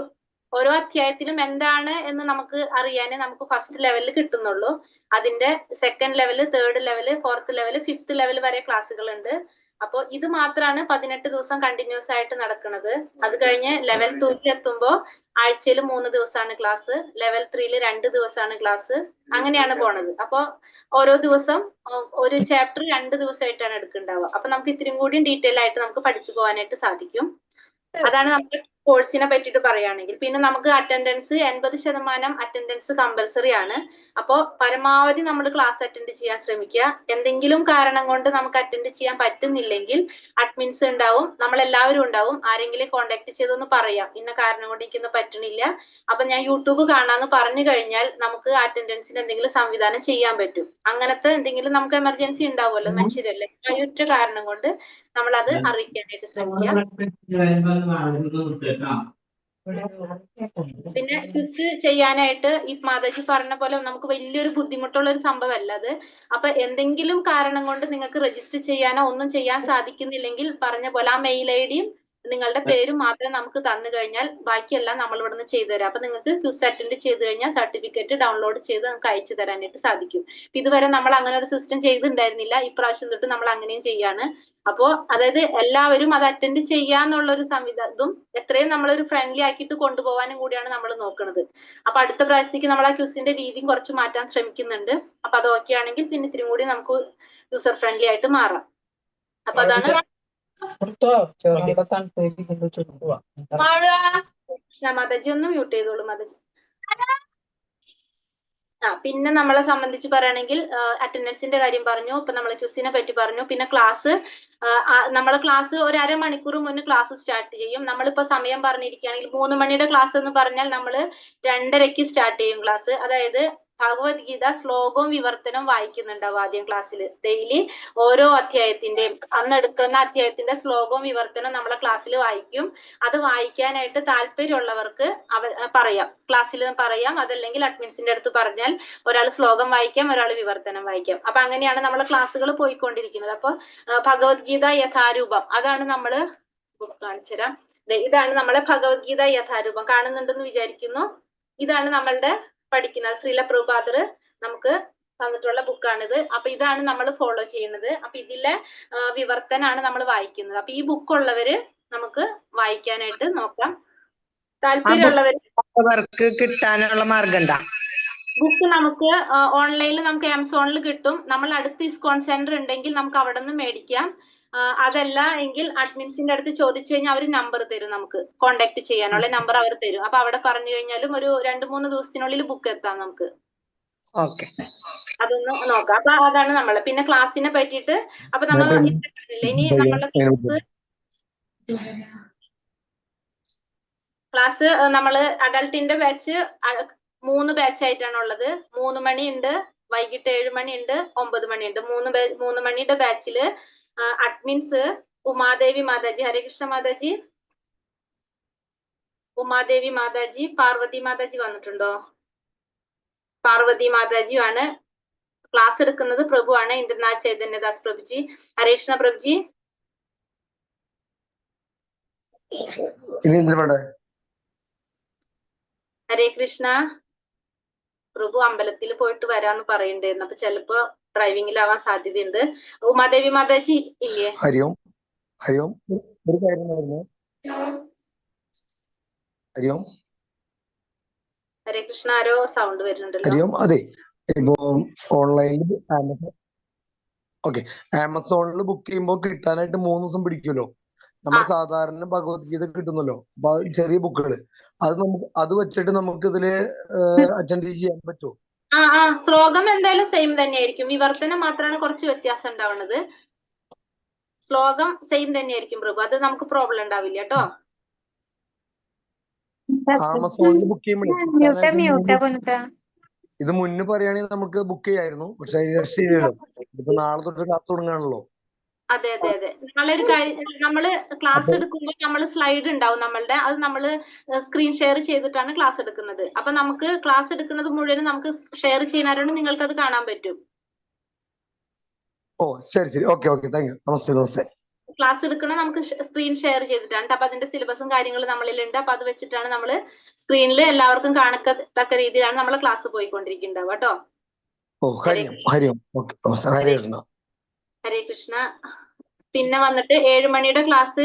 ഓരോ അധ്യായത്തിലും എന്താണ് എന്ന് നമുക്ക് അറിയാനേ നമുക്ക് ഫസ്റ്റ് ലെവലിൽ കിട്ടുന്നുള്ളൂ. അതിന്റെ second level, third level, fourth level, fifth level വരെ ക്ലാസ്സുകൾ ഉണ്ട്. അപ്പോൾ ഇത് മാത്രമാണ് 18 ദിവസം കണ്ടിന്യൂസ് ആയിട്ട് നടക്കുന്നത്. അത് കഴിഞ്ഞ് ലെവൽ 2 എത്തുമ്പോൾ ആഴ്ചയിൽ 3 ദിവസമാണ് ക്ലാസ്, ലെവൽ 3 2 ദിവസമാണ് ക്ലാസ്, അങ്ങനെയാണ് പോണത്. അപ്പോൾ ഓരോ ദിവസം ഒരു ചാപ്റ്റർ 2 ദിവസമായിട്ടാണ് എടുക്കുന്നുണ്ടാവുക. അപ്പൊ നമുക്ക് ഇത്തിരി കൂടി ഡീറ്റെയിൽ ആയിട്ട് നമുക്ക് പഠിച്ചു പോകാനായിട്ട് സാധിക്കും. അതാണ് നമ്മുടെ കോഴ്സിനെ പറ്റിയിട്ട് പറയുകയാണെങ്കിൽ. പിന്നെ നമുക്ക് അറ്റൻഡൻസ് 80% അറ്റൻഡൻസ് കമ്പൽസറി ആണ്. അപ്പോൾ പരമാവധി നമ്മൾ ക്ലാസ് അറ്റൻഡ് ചെയ്യാൻ ശ്രമിക്കുക. എന്തെങ്കിലും കാരണം കൊണ്ട് നമുക്ക് അറ്റൻഡ് ചെയ്യാൻ പറ്റുന്നില്ലെങ്കിൽ അഡ്മിൻസ് ഉണ്ടാവും, നമ്മളെല്ലാവരും ഉണ്ടാവും. ആരെങ്കിലും കോൺടാക്ട് ചെയ്തൊന്ന് പറയാം, ഇന്ന കാരണം കൊണ്ട് എനിക്കൊന്നും പറ്റണില്ല, അപ്പൊ ഞാൻ യൂട്യൂബ് കാണാന്ന് പറഞ്ഞു കഴിഞ്ഞാൽ നമുക്ക് അറ്റൻഡൻസിന് എന്തെങ്കിലും സംവിധാനം ചെയ്യാൻ പറ്റും. അങ്ങനത്തെ എന്തെങ്കിലും നമുക്ക് എമർജൻസി ഉണ്ടാവുമല്ലോ, മനുഷ്യരല്ലേ. ആ ഒറ്റ കാരണം കൊണ്ട് നമ്മൾ അത് അറിയിക്കാനായിട്ട് ശ്രമിക്കുക. പിന്നെ ക്വിസ് ചെയ്യാനായിട്ട് ഈ മാതാജി പറഞ്ഞ പോലെ നമുക്ക് വലിയൊരു ബുദ്ധിമുട്ടുള്ള ഒരു സംഭവമല്ല അത്. അപ്പൊ എന്തെങ്കിലും കാരണം കൊണ്ട് നിങ്ങൾക്ക് രജിസ്റ്റർ ചെയ്യാനോ ഒന്നും ചെയ്യാൻ സാധിക്കുന്നില്ലെങ്കിൽ പറഞ്ഞ പോലെ ആ മെയിൽ ഐഡിയും നിങ്ങളുടെ പേരും മാത്രം നമുക്ക് തന്നു കഴിഞ്ഞാൽ ബാക്കിയെല്ലാം നമ്മൾ ഇവിടെ നിന്ന് ചെയ്തു തരാം. അപ്പൊ നിങ്ങൾക്ക് ക്വിസ് അറ്റൻഡ് ചെയ്ത് കഴിഞ്ഞാൽ സർട്ടിഫിക്കറ്റ് ഡൗൺലോഡ് ചെയ്ത് നമുക്ക് അയച്ചു തരാനായിട്ട് സാധിക്കും. ഇതുവരെ നമ്മൾ അങ്ങനെ ഒരു സിസ്റ്റം ചെയ്തിട്ടുണ്ടായിരുന്നില്ല. ഇപ്രാവശ്യം തൊട്ട് നമ്മൾ അങ്ങനെയും ചെയ്യാണ്. അപ്പോ അതായത് എല്ലാവരും അത് അറ്റൻഡ് ചെയ്യാന്നുള്ള ഒരു ഇതും എത്രയും നമ്മളൊരു ഫ്രണ്ട്ലി ആക്കിയിട്ട് കൊണ്ടുപോകാനും കൂടിയാണ് നമ്മൾ നോക്കുന്നത്. അപ്പൊ അടുത്ത പ്രാവശ്യത്തേക്ക് നമ്മൾ ആ ക്യൂസിന്റെ രീതിയും കുറച്ച് മാറ്റാൻ ശ്രമിക്കുന്നുണ്ട്. അപ്പൊ അത് ഓക്കെ ആണെങ്കിൽ പിന്നെ ഇത്തിരി കൂടി നമുക്ക് യൂസർ ഫ്രണ്ട്ലി ആയിട്ട് മാറാം. അപ്പൊ അതാണ് മാതാജി ഒന്ന് മ്യൂട്ട് ചെയ്തോളൂ മാതാജി. പിന്നെ നമ്മളെ സംബന്ധിച്ച് പറയുകയാണെങ്കിൽ അറ്റൻഡൻസിന്റെ കാര്യം പറഞ്ഞു, ഇപ്പൊ നമ്മൾ ക്വിസിനെ പറ്റി പറഞ്ഞു. പിന്നെ ക്ലാസ്, നമ്മളെ ക്ലാസ് ഒരു അരമണിക്കൂർ മുന്നേ ക്ലാസ് സ്റ്റാർട്ട് ചെയ്യും. നമ്മളിപ്പോ സമയം പറഞ്ഞിരിക്കുകയാണെങ്കിൽ 3 മണിയുടെ ക്ലാസ് എന്ന് പറഞ്ഞാൽ നമ്മൾ 2:30 സ്റ്റാർട്ട് ചെയ്യും ക്ലാസ്. അതായത് ഭഗവത്ഗീത ശ്ലോകവും വിവർത്തനവും വായിക്കുന്നുണ്ടാവും ആദ്യം ക്ലാസ്സിൽ. ഡെയിലി ഓരോ അധ്യായത്തിന്റെയും അന്നെടുക്കുന്ന അധ്യായത്തിന്റെ ശ്ലോകവും വിവർത്തനവും നമ്മളെ ക്ലാസ്സിൽ വായിക്കും. അത് വായിക്കാനായിട്ട് താല്പര്യമുള്ളവർക്ക് പറയാം, ക്ലാസ്സിൽ പറയാം. അതല്ലെങ്കിൽ അഡ്മിൻസിന്റെ അടുത്ത് പറഞ്ഞാൽ ഒരാൾ ശ്ലോകം വായിക്കാം, ഒരാൾ വിവർത്തനം വായിക്കാം. അപ്പൊ അങ്ങനെയാണ് നമ്മളെ ക്ലാസ്സുകൾ പോയിക്കൊണ്ടിരിക്കുന്നത്. അപ്പൊ ഭഗവത്ഗീത യഥാരൂപം അതാണ് നമ്മള് കാണിച്ചു തരാം. ഇതാണ് നമ്മളെ ഭഗവത്ഗീത യഥാരൂപം. കാണുന്നുണ്ടെന്ന് വിചാരിക്കുന്നു. ഇതാണ് നമ്മളുടെ പഠിക്കുന്നത്. ശ്രീല പ്രഭുപാദർ നമുക്ക് തന്നിട്ടുള്ള ബുക്കാണിത്. അപ്പൊ ഇതാണ് നമ്മൾ ഫോളോ ചെയ്യുന്നത്. അപ്പൊ ഇതിലെ വിവർത്തനാണ് നമ്മൾ വായിക്കുന്നത്. അപ്പൊ ഈ ബുക്ക് ഉള്ളവര് നമുക്ക് വായിക്കാനായിട്ട് നോക്കാം. താല്പര്യമുള്ളവർക്ക് കിട്ടാനുള്ള മാർഗം ബുക്ക് നമുക്ക് ഓൺലൈനിൽ നമുക്ക് ആമസോണിൽ കിട്ടും. നമ്മൾ അടുത്ത് ഇസ്കോൺ സെന്റർ ഉണ്ടെങ്കിൽ നമുക്ക് അവിടെ നിന്ന് മേടിക്കാം. അതല്ല എങ്കിൽ അഡ്മിൻസിന്റെ അടുത്ത് ചോദിച്ചു കഴിഞ്ഞാൽ അവർ നമ്പർ തരും, നമുക്ക് കോണ്ടാക്ട് ചെയ്യാനുള്ള നമ്പർ അവർ തരും. അപ്പൊ അവിടെ പറഞ്ഞു കഴിഞ്ഞാലും ഒരു 2-3 ദിവസത്തിനുള്ളിൽ ബുക്ക് എത്താം നമുക്ക്. അതൊന്ന് നോക്കാം. അപ്പൊ അതാണ് നമ്മള്. പിന്നെ ക്ലാസ്സിനെ പറ്റിയിട്ട് അപ്പൊ നമ്മൾ ഇനി നമ്മളുടെ ക്ലാസ് ക്ലാസ് നമ്മള് അഡൾട്ടിന്റെ ബാച്ച് 3 ബാച്ച് ആയിട്ടാണ് ഉള്ളത്. 3 മണിയുണ്ട്, വൈകിട്ട് 7 മണിയുണ്ട്, 9 മണിയുണ്ട്. 3 മണിയുടെ ബാച്ചില് അഡ്മിൻസ് ഉമാദേവി മാതാജി, ഹരേകൃഷ്ണ മാതാജി, ഉമാദേവി മാതാജി, പാർവതി മാതാജി വന്നിട്ടുണ്ടോ? പാർവതി മാതാജിയാണ്. ക്ലാസ് എടുക്കുന്നത് പ്രഭുവാണ്, ഇന്ദ്രനാഥ് ചൈതന്യദാസ് പ്രഭുജി. ഹരേകൃഷ്ണ പ്രഭുജി, ഹരേ കൃഷ്ണ. പ്രഭു അമ്പലത്തിൽ പോയിട്ട് വരാന്ന് പറയുന്നുണ്ടായിരുന്നു, അപ്പൊ ചിലപ്പോ ഡ്രൈവിംഗിലാവാൻ സാധ്യതയുണ്ട്. ഉമാദേവി മാതാജി ഇല്ലേ? ഹരിയോം ഹരിയോം. ഒരു കാര്യം പറഞ്ഞു. ഹരിയോം ഹരേ കൃഷ്ണ. ആരോ സൗണ്ട് വരുന്നുണ്ടല്ലോ. ഹരിയോം. അതെ, ഇപ്പോ ഓൺലൈനിൽ ആമസോണിൽ ബുക്ക് ചെയ്യുമ്പോൾ കിട്ടാനായിട്ട് 3 ദിവസം പിടിക്കുമല്ലോ. നമ്മൾ സാധാരണ ഭഗവത്ഗീത കിട്ടുന്നല്ലോ, അപ്പൊ അത് ചെറിയ ബുക്കുകള്, അത് വെച്ചിട്ട് നമുക്ക് ഇതില് അറ്റൻഡ് ചെയ്യാൻ പറ്റുമോ? ശ്ലോകം എന്തായാലും സെയിം തന്നെയായിരിക്കും. വിവർത്തനം മാത്രമാണ് കുറച്ച് വ്യത്യാസം ഉണ്ടാവുന്നത്. ശ്ലോകം സെയിം തന്നെയായിരിക്കും പ്രഭു, അത് നമുക്ക് പ്രോബ്ലം ഉണ്ടാവില്ല കേട്ടോ. ആമസോണിൽ ബുക്ക് ചെയ്യുമ്പോൾ ഇത് മുന്നേ പറയുകയാണെങ്കിൽ നമുക്ക് ബുക്ക് ചെയ്യായിരുന്നു, പക്ഷെ ഇപ്പൊ നാളെ തൊട്ട് ക്ലാസ് തുടങ്ങാണല്ലോ. അതെ അതെ അതെ. നാളെ ഒരു കാര്യം, നമ്മള് ക്ലാസ് എടുക്കുമ്പോൾ നമ്മൾ സ്ലൈഡ് ഉണ്ടാവും നമ്മളുടെ, അത് നമ്മൾ സ്ക്രീൻ ഷെയർ ചെയ്തിട്ടാണ് ക്ലാസ് എടുക്കുന്നത്. അപ്പൊ നമുക്ക് ക്ലാസ് എടുക്കുന്നത് മുഴുവനും നമുക്ക് ഷെയർ ചെയ്യാനായിട്ട് നിങ്ങൾക്ക് അത് കാണാൻ പറ്റും. ഓ ശരി ശരി, okay okay, thank you. Namaste namaste. Class എടുക്കണ നമുക്ക് സ്ക്രീൻ ഷെയർ ചെയ്തിട്ടാണ്. അപ്പൊ അതിന്റെ സിലബസും കാര്യങ്ങളും നമ്മളിലുണ്ട്. അപ്പൊ അത് വെച്ചിട്ടാണ് നമ്മൾ സ്ക്രീനിൽ എല്ലാവർക്കും കാണത്തക്ക രീതിയിലാണ് നമ്മളെ ക്ലാസ് പോയിക്കൊണ്ടിരിക്കുന്നുണ്ടാവുക കേട്ടോ. ഓ ഹരിയം ഹരിയം. ഓക്കെ, ഹരേ കൃഷ്ണ. ഹരേ കൃഷ്ണ. പിന്നെ വന്നിട്ട് 7 മണിയുടെ ക്ലാസ്,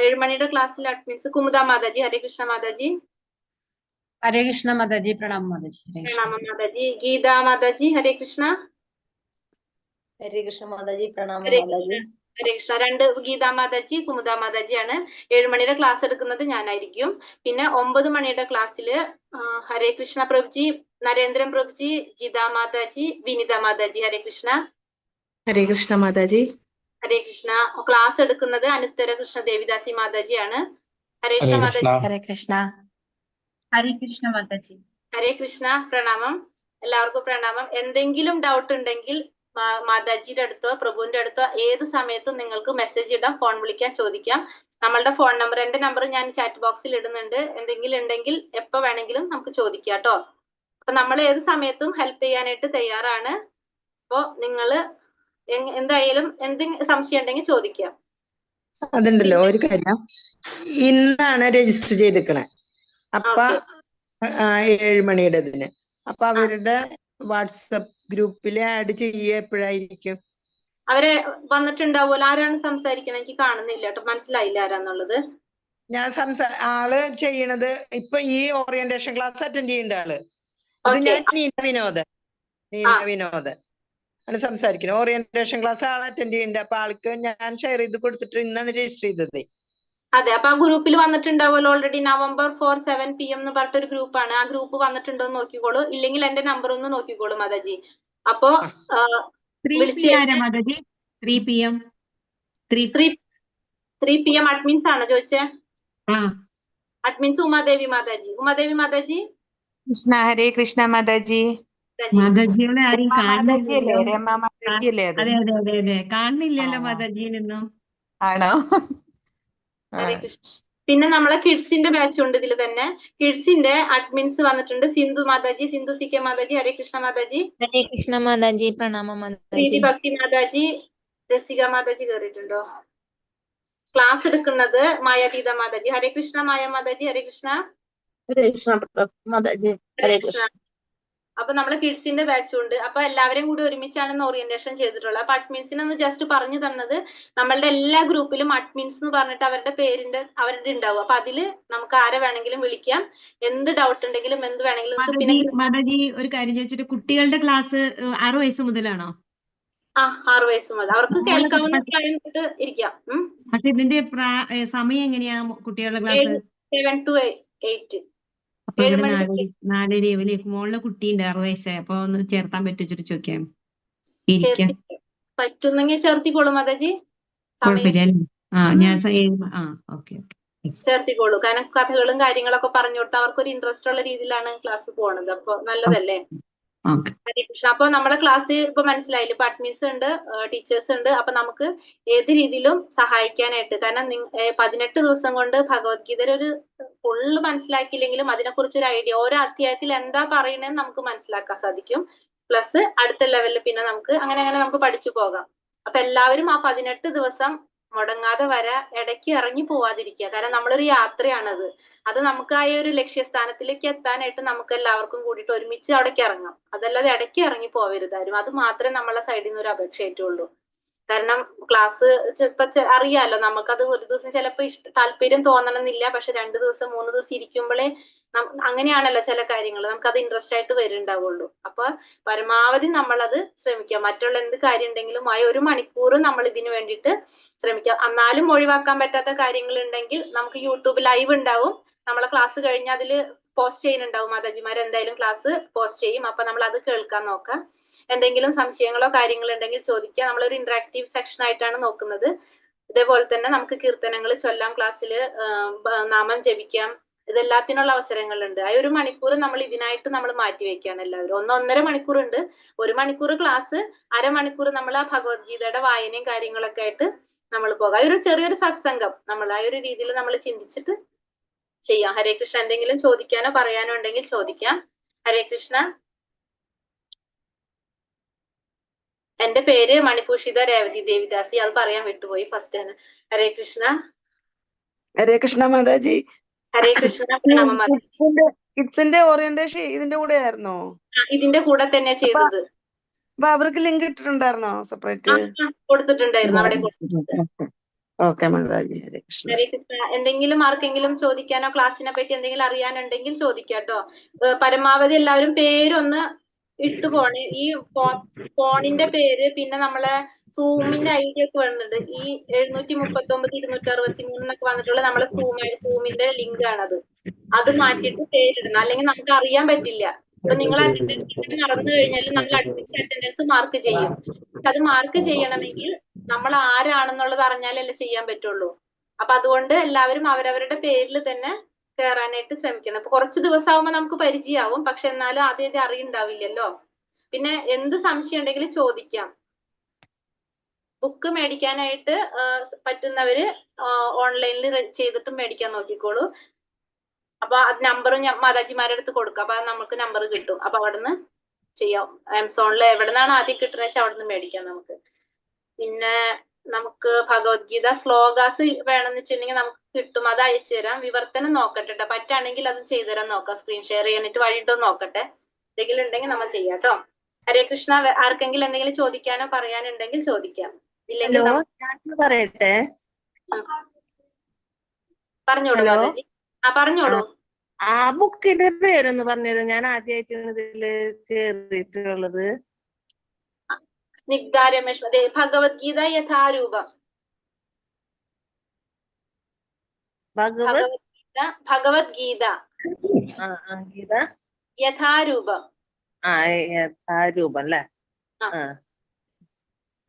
7 മണിയുടെ ക്ലാസ്സിൽ അഡ്മിൻസ് കുമുദ മാതാജി, ഹരേ കൃഷ്ണ മാതാജി. ഹരേ കൃഷ്ണ മാതാജി. പ്രണാമം മാതാജി. പ്രണാമം മാതാജി. ഗീത മാതാജി, ഹരേ കൃഷ്ണ. ഹരേ കൃഷ്ണ മാതാജി. പ്രണാമം ഹരേ മാതാജി. ഹരേ കൃഷ്ണ. 2 ഗീതാ മാതാജി, കുമുദ മാതാജിയാണ്. 7 മണിയുടെ ക്ലാസ് എടുക്കുന്നത് ഞാനായിരിക്കും. പിന്നെ 9 മണിയുടെ ക്ലാസ്സില് ഹരേ കൃഷ്ണ പ്രഭുജി, നരേന്ദ്രൻ പ്രഭുജി, ജിതാ മാതാജി, വിനിത മാതാജി. ഹരേ കൃഷ്ണ. ഹരേ കൃഷ്ണ മാതാജി. ഹരേ കൃഷ്ണ. ക്ലാസ് എടുക്കുന്നത് അനുത്തര കൃഷ്ണ ദേവിദാസി മാതാജിയാണ്. ഹരേ കൃഷ്ണ മാതാജി. ഹരേ കൃഷ്ണ. ഹരേ കൃഷ്ണ മാതാജി. ഹരേ കൃഷ്ണ. പ്രണാമം. എല്ലാവർക്കും പ്രണാമം. എന്തെങ്കിലും ഡൗട്ട് ഉണ്ടെങ്കിൽ മാതാജിയുടെ അടുത്തോ പ്രഭുവിന്റെ അടുത്തോ ഏത് സമയത്തും നിങ്ങൾക്ക് മെസ്സേജ് ഇടാം, ഫോൺ വിളിക്കാൻ, ചോദിക്കാം. നമ്മളുടെ ഫോൺ നമ്പർ, എന്റെ നമ്പർ ഞാൻ ചാറ്റ് ബോക്സിൽ ഇടുന്നുണ്ട്. എന്തെങ്കിലും ഉണ്ടെങ്കിൽ എപ്പോ വേണമെങ്കിലും നമുക്ക് ചോദിക്കാം കേട്ടോ. അപ്പൊ നമ്മൾ ഏത് സമയത്തും ഹെൽപ്പ് ചെയ്യാനായിട്ട് തയ്യാറാണ്. അപ്പോ നിങ്ങള് എന്തായാലും എന്തെങ്കിലും സംശയം ഉണ്ടെങ്കിൽ ചോദിക്കാം. അതുണ്ടല്ലോ ഒരു കാര്യം, ഇന്നാണ് രജിസ്റ്റർ ചെയ്തിക്കണേ. അപ്പൊ 7 മണിയുടേതിന് അപ്പൊ അവരുടെ വാട്സപ്പ് ഗ്രൂപ്പിൽ ആഡ് ചെയ്യുക എപ്പോഴായിരിക്കും? അവരെ വന്നിട്ടുണ്ടാവുമല്ലോ. ആരാണ് സംസാരിക്കണത്? എനിക്ക് കാണുന്നില്ല കേട്ടോ, മനസ്സിലായില്ല ആരാന്നുള്ളത്. ഞാൻ ആള് ചെയ്യണത് ഇപ്പൊ ഈ ഓറിയന്റേഷൻ ക്ലാസ് അറ്റൻഡ് ചെയ്യേണ്ട ആള് അത് ഞാൻ നീന വിനോദ് ആണ് സംസാരിക്കുന്നത്. ഓറിയന്റേഷൻ ക്ലാസ് ആൾ അറ്റൻഡ് ചെയ്യണ്ട. അപ്പൊ ആൾക്ക് ഞാൻ ഷെയർ ചെയ്ത് കൊടുത്തിട്ട് ഇന്നാണ് രജിസ്റ്റർ ചെയ്തത്. അതെ, അപ്പൊ ആ ഗ്രൂപ്പിൽ വന്നിട്ടുണ്ടാവുമല്ലോ ഓൾറെഡി. November 4 7 PM എന്ന് പറഞ്ഞിട്ടൊരു ഗ്രൂപ്പാണ്. ആ ഗ്രൂപ്പ് വന്നിട്ടുണ്ടോ എന്ന് നോക്കിക്കോളൂ. ഇല്ലെങ്കിൽ എന്റെ നമ്പർ ഒന്ന് നോക്കിക്കോളൂ മാതാജി. അപ്പോ 3 PM അഡ്മിൻസ് ആണ് ചോദിച്ചേ. അഡ്മിൻസ് ഉമാദേവി മാതാജി. ഉമാദേവി മാതാജി. കൃഷ്ണ. ഹരേ കൃഷ്ണ മാതാജി. മാതാജികളെ ആരും കാണുന്നില്ലല്ലോ. രമ മാതാജി അല്ലേ അത്? അതെ അതെ അതെ അതെ, കാണുന്നില്ലല്ലോ മാതാജിനൊന്നും. ആണോ? ഹരേ കൃഷ്ണ. പിന്നെ നമ്മളെ കിഡ്സിന്റെ ബാച്ച് ഉണ്ട് ഇതിൽ തന്നെ. കിഡ്സിന്റെ അഡ്മിൻസ് വന്നിട്ടുണ്ട്. സിന്ധു മാതാജി, സിന്ധു CK മാതാജി, ഹരേ കൃഷ്ണ മാതാജി. ഹരേ കൃഷ്ണ മാതാജി. പ്രണാമം മാതാജി. പ്രീതി ഭക്തി മാതാജി, രസിക മാതാജി കയറിയിട്ടുണ്ടോ? ക്ലാസ് എടുക്കുന്നത് മായാതീത മാതാജി. ഹരേ കൃഷ്ണ മായ മാതാജി. ഹരേ കൃഷ്ണ. ഹരേ കൃഷ്ണ മാതാജി. ഹരേ കൃഷ്ണ. അപ്പൊ നമ്മളെ കിഡ്സിന്റെ ബാച്ചും ഉണ്ട്. അപ്പൊ എല്ലാവരെയും കൂടി ഒരുമിച്ചാണ് ഓറിയന്റേഷൻ ചെയ്തിട്ടുള്ളത്. അപ്പൊ അഡ്മിൻസിനെ ഒന്ന് ജസ്റ്റ് പറഞ്ഞു തന്നത്, നമ്മളുടെ എല്ലാ ഗ്രൂപ്പിലും അഡ്മിൻസ് എന്ന് പറഞ്ഞിട്ട് അവരുടെ ഉണ്ടാവും. അപ്പൊ അതില് നമുക്ക് ആരെ വേണമെങ്കിലും വിളിക്കാം. എന്ത് ഡൗട്ട് ഉണ്ടെങ്കിലും എന്ത് വേണമെങ്കിലും. പിന്നെ മാതാജി ഒരു കാര്യം ചോദിച്ചിട്ട്, കുട്ടികളുടെ ക്ലാസ് 6 വയസ്സ് മുതലാണോ? 6 വയസ്സ് മുതൽ അവർക്ക് കേൾക്കാവുന്ന പ്രായം തൊട്ട് ഇരിക്കാം. പക്ഷെ ഇതിന്റെ സമയം എങ്ങനെയാ കുട്ടികളുടെ ക്ലാസ്? 7 to 8. അപ്പൊ ഇവിടെ 4:30 മോളിലെ കുട്ടിയുണ്ട് 6 വയസ്സായി. അപ്പൊ ഒന്ന് ചേർത്താൻ പറ്റുവെച്ചിട്ട് ചോദിക്കാം. പറ്റുന്നെങ്കിൽ ചേർത്തിക്കോളൂ മാതാജി. കുഴപ്പമില്ല. ഞാൻ ഓക്കെ. ചേർത്തിക്കോളൂ. കാരണം കഥകളും കാര്യങ്ങളൊക്കെ പറഞ്ഞു കൊടുത്താൽ അവർക്കൊരു ഇൻട്രസ്റ്റ് ഉള്ള രീതിയിലാണ് ക്ലാസ് പോണത്. അപ്പൊ നല്ലതല്ലേ? ഓക്കെ. ഹരേ കൃഷ്ണ. അപ്പൊ നമ്മുടെ ക്ലാസ് ഇപ്പൊ മനസ്സിലായില്ലേ, ഇപ്പൊ അഡ്മിൻസ് ഉണ്ട്, ടീച്ചേഴ്സ് ഉണ്ട്. അപ്പൊ നമുക്ക് ഏത് രീതിയിലും സഹായിക്കാനായിട്ട്, കാരണം 18 ദിവസം കൊണ്ട് ഭഗവത്ഗീതയുടെ ഒരു ഫുള്ള് മനസ്സിലാക്കിയില്ലെങ്കിലും അതിനെക്കുറിച്ച് ഒരു ഐഡിയ, ഓരോ അധ്യായത്തിൽ എന്താ പറയണതെന്ന് നമുക്ക് മനസ്സിലാക്കാൻ സാധിക്കും. പ്ലസ് അടുത്ത ലെവലിൽ പിന്നെ നമുക്ക് അങ്ങനെ നമുക്ക് പഠിച്ചു പോകാം. അപ്പൊ എല്ലാവരും ആ 18 ദിവസം മുടങ്ങാതെ ഇടയ്ക്ക് ഇറങ്ങി പോവാതിരിക്കുക. കാരണം നമ്മളൊരു യാത്രയാണത്. അത് നമുക്കായ ഒരു ലക്ഷ്യസ്ഥാനത്തിലേക്ക് എത്താനായിട്ട് നമുക്ക് എല്ലാവർക്കും കൂടിയിട്ട് ഒരുമിച്ച് അവിടേക്ക് ഇറങ്ങാം. അതല്ലാതെ ഇടയ്ക്ക് ഇറങ്ങി പോവരുതാരും. അത് മാത്രമേ നമ്മളെ സൈഡിൽ നിന്ന് ഒരു അപേക്ഷയായിട്ടുള്ളൂ. കാരണം ക്ലാസ് ഇപ്പൊ അറിയാലോ, നമുക്കത് ഒരു ദിവസം ചിലപ്പോൾ താല്പര്യം തോന്നണമെന്നില്ല. പക്ഷെ 2 ദിവസം 3 ദിവസം ഇരിക്കുമ്പോഴേ അങ്ങനെയാണല്ലോ ചില കാര്യങ്ങൾ, നമുക്കത് ഇൻട്രസ്റ്റ് ആയിട്ട് വരുന്നുണ്ടാവുള്ളൂ. അപ്പൊ പരമാവധി നമ്മളത് ശ്രമിക്കുക. മറ്റുള്ള എന്ത് കാര്യം ഉണ്ടെങ്കിലും ആ 1 മണിക്കൂർ നമ്മൾ ഇതിനു വേണ്ടിയിട്ട് ശ്രമിക്കുക. എന്നാലും ഒഴിവാക്കാൻ പറ്റാത്ത കാര്യങ്ങൾ ഉണ്ടെങ്കിൽ നമുക്ക് യൂട്യൂബ് ലൈവ് ഉണ്ടാവും. നമ്മളെ ക്ലാസ് കഴിഞ്ഞ് അതിൽ പോസ്റ്റ് ചെയ്യുന്നുണ്ടാവും. മാതാജിമാർ എന്തായാലും ക്ലാസ് പോസ്റ്റ് ചെയ്യും. അപ്പൊ നമ്മൾ അത് കേൾക്കാൻ നോക്കാം. എന്തെങ്കിലും സംശയങ്ങളോ കാര്യങ്ങളോ ഉണ്ടെങ്കിൽ ചോദിക്കുക. നമ്മളൊരു ഇന്ററാക്റ്റീവ് സെക്ഷൻ ആയിട്ടാണ് നോക്കുന്നത്. ഇതേപോലെ തന്നെ നമുക്ക് കീർത്തനങ്ങൾ ചൊല്ലാം, ക്ലാസ്സിൽ നാമം ജപിക്കാം. ഇതെല്ലാത്തിനുള്ള അവസരങ്ങളുണ്ട്. ആ 1 മണിക്കൂർ നമ്മൾ ഇതിനായിട്ട് നമ്മൾ മാറ്റി വെക്കുകയാണ് എല്ലാവരും. 1-1.5 മണിക്കൂർ ഉണ്ട്. 1 മണിക്കൂർ ക്ലാസ്, അരമണിക്കൂർ നമ്മൾ ആ ഭഗവത്ഗീതയുടെ വായനയും കാര്യങ്ങളൊക്കെ ആയിട്ട് നമ്മൾ പോകാം. ഒരു ചെറിയൊരു സത്സംഗം നമ്മൾ ആ ഒരു രീതിയിൽ നമ്മൾ ചിന്തിച്ചിട്ട് ചെയ്യാം. ഹരേ കൃഷ്ണ. എന്തെങ്കിലും ചോദിക്കാനോ പറയാനോ ഉണ്ടെങ്കിൽ ചോദിക്കാം. ഹരേ കൃഷ്ണ. എന്റെ പേര് മണിഭൂഷിത രേവതി ദേവിദാസി. അത് പറയാൻ വിട്ടുപോയി ഫസ്റ്റ് തന്നെ. ഹരേ കൃഷ്ണ. ഹരേ കൃഷ്ണ മാതാജി. ഹരേ കൃഷ്ണ. പ്രണാമം മാതാജി. കിഡ്സിന്റെ ഓറിയന്റേഷൻ ഇതിന്റെ കൂടെ ആയിരുന്നോ? ഇതിന്റെ കൂടെ തന്നെ ചെയ്തത്. അപ്പൊ അവർക്ക് ലിങ്ക് ഇട്ടിട്ടുണ്ടായിരുന്നോ സെപ്പറേറ്റ്? കൊടുത്തിട്ടുണ്ടായിരുന്നു, അവിടെ ഓക്കെ മാതാജി. ഹരേ കൃഷ്ണ. ഹരേ കൃഷ്ണ. എന്തെങ്കിലും ആർക്കെങ്കിലും ചോദിക്കാനോ ക്ലാസ്സിനെ പറ്റി എന്തെങ്കിലും അറിയാനുണ്ടെങ്കിൽ ചോദിക്കാട്ടോ. പരമാവധി എല്ലാവരും പേരൊന്ന് ഇട്ടു പോണേ. ഈ ഫോണിന്റെ പേര്, പിന്നെ നമ്മളെ സൂമിന്റെ ഐഡി ഒക്കെ വരുന്നുണ്ട്. ഈ 739 263 എന്നൊക്കെ വന്നിട്ടുള്ള നമ്മളെ സൂമിന്റെ ലിങ്ക് ആണത്. അത് മാറ്റിയിട്ട് പേരിടണം, അല്ലെങ്കിൽ നമുക്ക് അറിയാൻ പറ്റില്ല. ഇപ്പൊ നിങ്ങൾ അറ്റൻഡൻസ് മറന്നു കഴിഞ്ഞാൽ നമ്മൾ അഡ്മിൻസ് അറ്റൻഡൻസ് മാർക്ക് ചെയ്യും. അത് മാർക്ക് ചെയ്യണമെങ്കിൽ നമ്മൾ ആരാണെന്നുള്ളത് അറിഞ്ഞാലല്ലേ ചെയ്യാൻ പറ്റുള്ളൂ. അപ്പൊ അതുകൊണ്ട് എല്ലാവരും അവരവരുടെ പേരിൽ തന്നെ കയറാനായിട്ട് ശ്രമിക്കണം. ഇപ്പൊ കുറച്ച് ദിവസമാകുമ്പോൾ നമുക്ക് പരിചയമാവും. പക്ഷെ എന്നാലും ആദ്യം അറിയുണ്ടാവില്ലല്ലോ. പിന്നെ എന്ത് സംശയം ഉണ്ടെങ്കിലും ചോദിക്കാം. ബുക്ക് മേടിക്കാനായിട്ട് പറ്റുന്നവര് ഓൺലൈനിൽ ചെയ്തിട്ട് മേടിക്കാൻ നോക്കിക്കോളൂ. അപ്പൊ നമ്പറും മാതാജിമാരുടെ അടുത്ത് കൊടുക്കാം. അപ്പൊ നമുക്ക് നമ്പർ കിട്ടും. അപ്പൊ അവിടുന്ന് ചെയ്യാം. ആമസോണിൽ എവിടെ നിന്നാണ് ആദ്യം കിട്ടുന്നത് വെച്ചാൽ അവിടെ നിന്ന് മേടിക്കാം നമുക്ക്. പിന്നെ നമുക്ക് ഭഗവത്ഗീത ശ്ലോകാസ് വേണമെന്ന് വെച്ചിട്ടുണ്ടെങ്കിൽ നമുക്ക് കിട്ടും. അത് അയച്ചു തരാം. വിവർത്തനം നോക്കട്ടെ. പറ്റുകയാണെങ്കിൽ അത് ചെയ്തുതരാൻ നോക്കാം. സ്ക്രീൻ ഷെയർ ചെയ്യാനായിട്ട് വഴിയിട്ടോ നോക്കട്ടെ. എന്തെങ്കിലും ഉണ്ടെങ്കിൽ നമ്മൾ ചെയ്യാം കേട്ടോ. ഹരേ കൃഷ്ണ. ആർക്കെങ്കിലും എന്തെങ്കിലും ചോദിക്കാനോ പറയാനുണ്ടെങ്കിൽ ചോദിക്കാം. ഇല്ലെങ്കിൽ പറയട്ടെ. പറഞ്ഞോളൂ മാതാജി. പറഞ്ഞോളൂ. ആ ബുക്കിന്റെ പേരൊന്ന് പറഞ്ഞത്. ഞാൻ ആദ്യമായിട്ടാണ് ഇതില് കേറിയിട്ടുള്ളത്. സ്നിഗ്ധ രമേശ്. അതെ, ഭഗവത്ഗീത യഥാരൂപം. ഭഗവത്ഗീത ഗീത യഥാരൂപം. യഥാരൂപം അല്ലേ?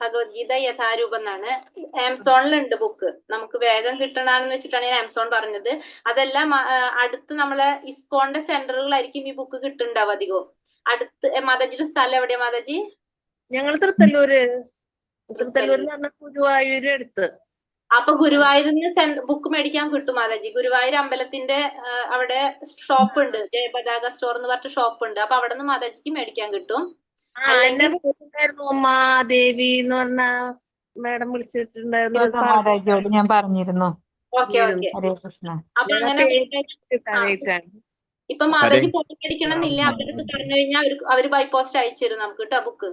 ഭഗവത്ഗീത യഥാരൂപം എന്നാണ്. ആമസോണിലുണ്ട് ബുക്ക്. നമുക്ക് വേഗം കിട്ടണമെന്ന് വെച്ചിട്ടാണ് ഞാൻ ആമസോൺ പറഞ്ഞത്. അതെല്ലാം അടുത്ത് നമ്മളെ ഇസ്കോണിന്റെ സെന്ററുകളായിരിക്കും ഈ ബുക്ക് കിട്ടുന്നുണ്ടാവും അധികവും. അടുത്ത് മാതാജിയുടെ സ്ഥലം എവിടെയാ മാതാജി? ഞങ്ങൾ തൃത്തല്ലൂര് എന്ന് പറഞ്ഞ ഗുരുവായൂര് അടുത്ത്. അപ്പൊ ഗുരുവായൂരിന്ന് ബുക്ക് മേടിക്കാൻ കിട്ടും മാതാജി. ഗുരുവായൂർ അമ്പലത്തിന്റെ അവിടെ ഷോപ്പ് ഉണ്ട്, ജയപതാക സ്റ്റോർ എന്ന് പറഞ്ഞ ഷോപ്പ് ഉണ്ട്. അപ്പൊ അവിടെ നിന്ന് മാതാജിക്ക് മേടിക്കാൻ കിട്ടും. ഉമാദേവി എന്ന് പറഞ്ഞ മാഡം വിളിച്ചിട്ടുണ്ടായിരുന്നു. ഞാൻ പറഞ്ഞിരുന്നു. ഓക്കെ. അപ്പൊ അങ്ങനെ ഇപ്പൊ മാതാജി ഫോട്ടോ മേടിക്കണം എന്നില്ല. അവരുടെ അടുത്ത് പറഞ്ഞു കഴിഞ്ഞാൽ അവര് ബൈ പോസ്റ്റ് അയച്ചു തരും നമുക്ക് കേട്ടോ ബുക്ക്.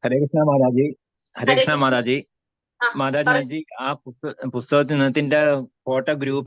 ഹരേ കൃഷ്ണ മാതാജി. ഹരേ കൃഷ്ണ മാതാജി. മാതാജി ആ പുസ്തകത്തിന്റെ ഫോട്ടോ ഗ്രൂപ്പ്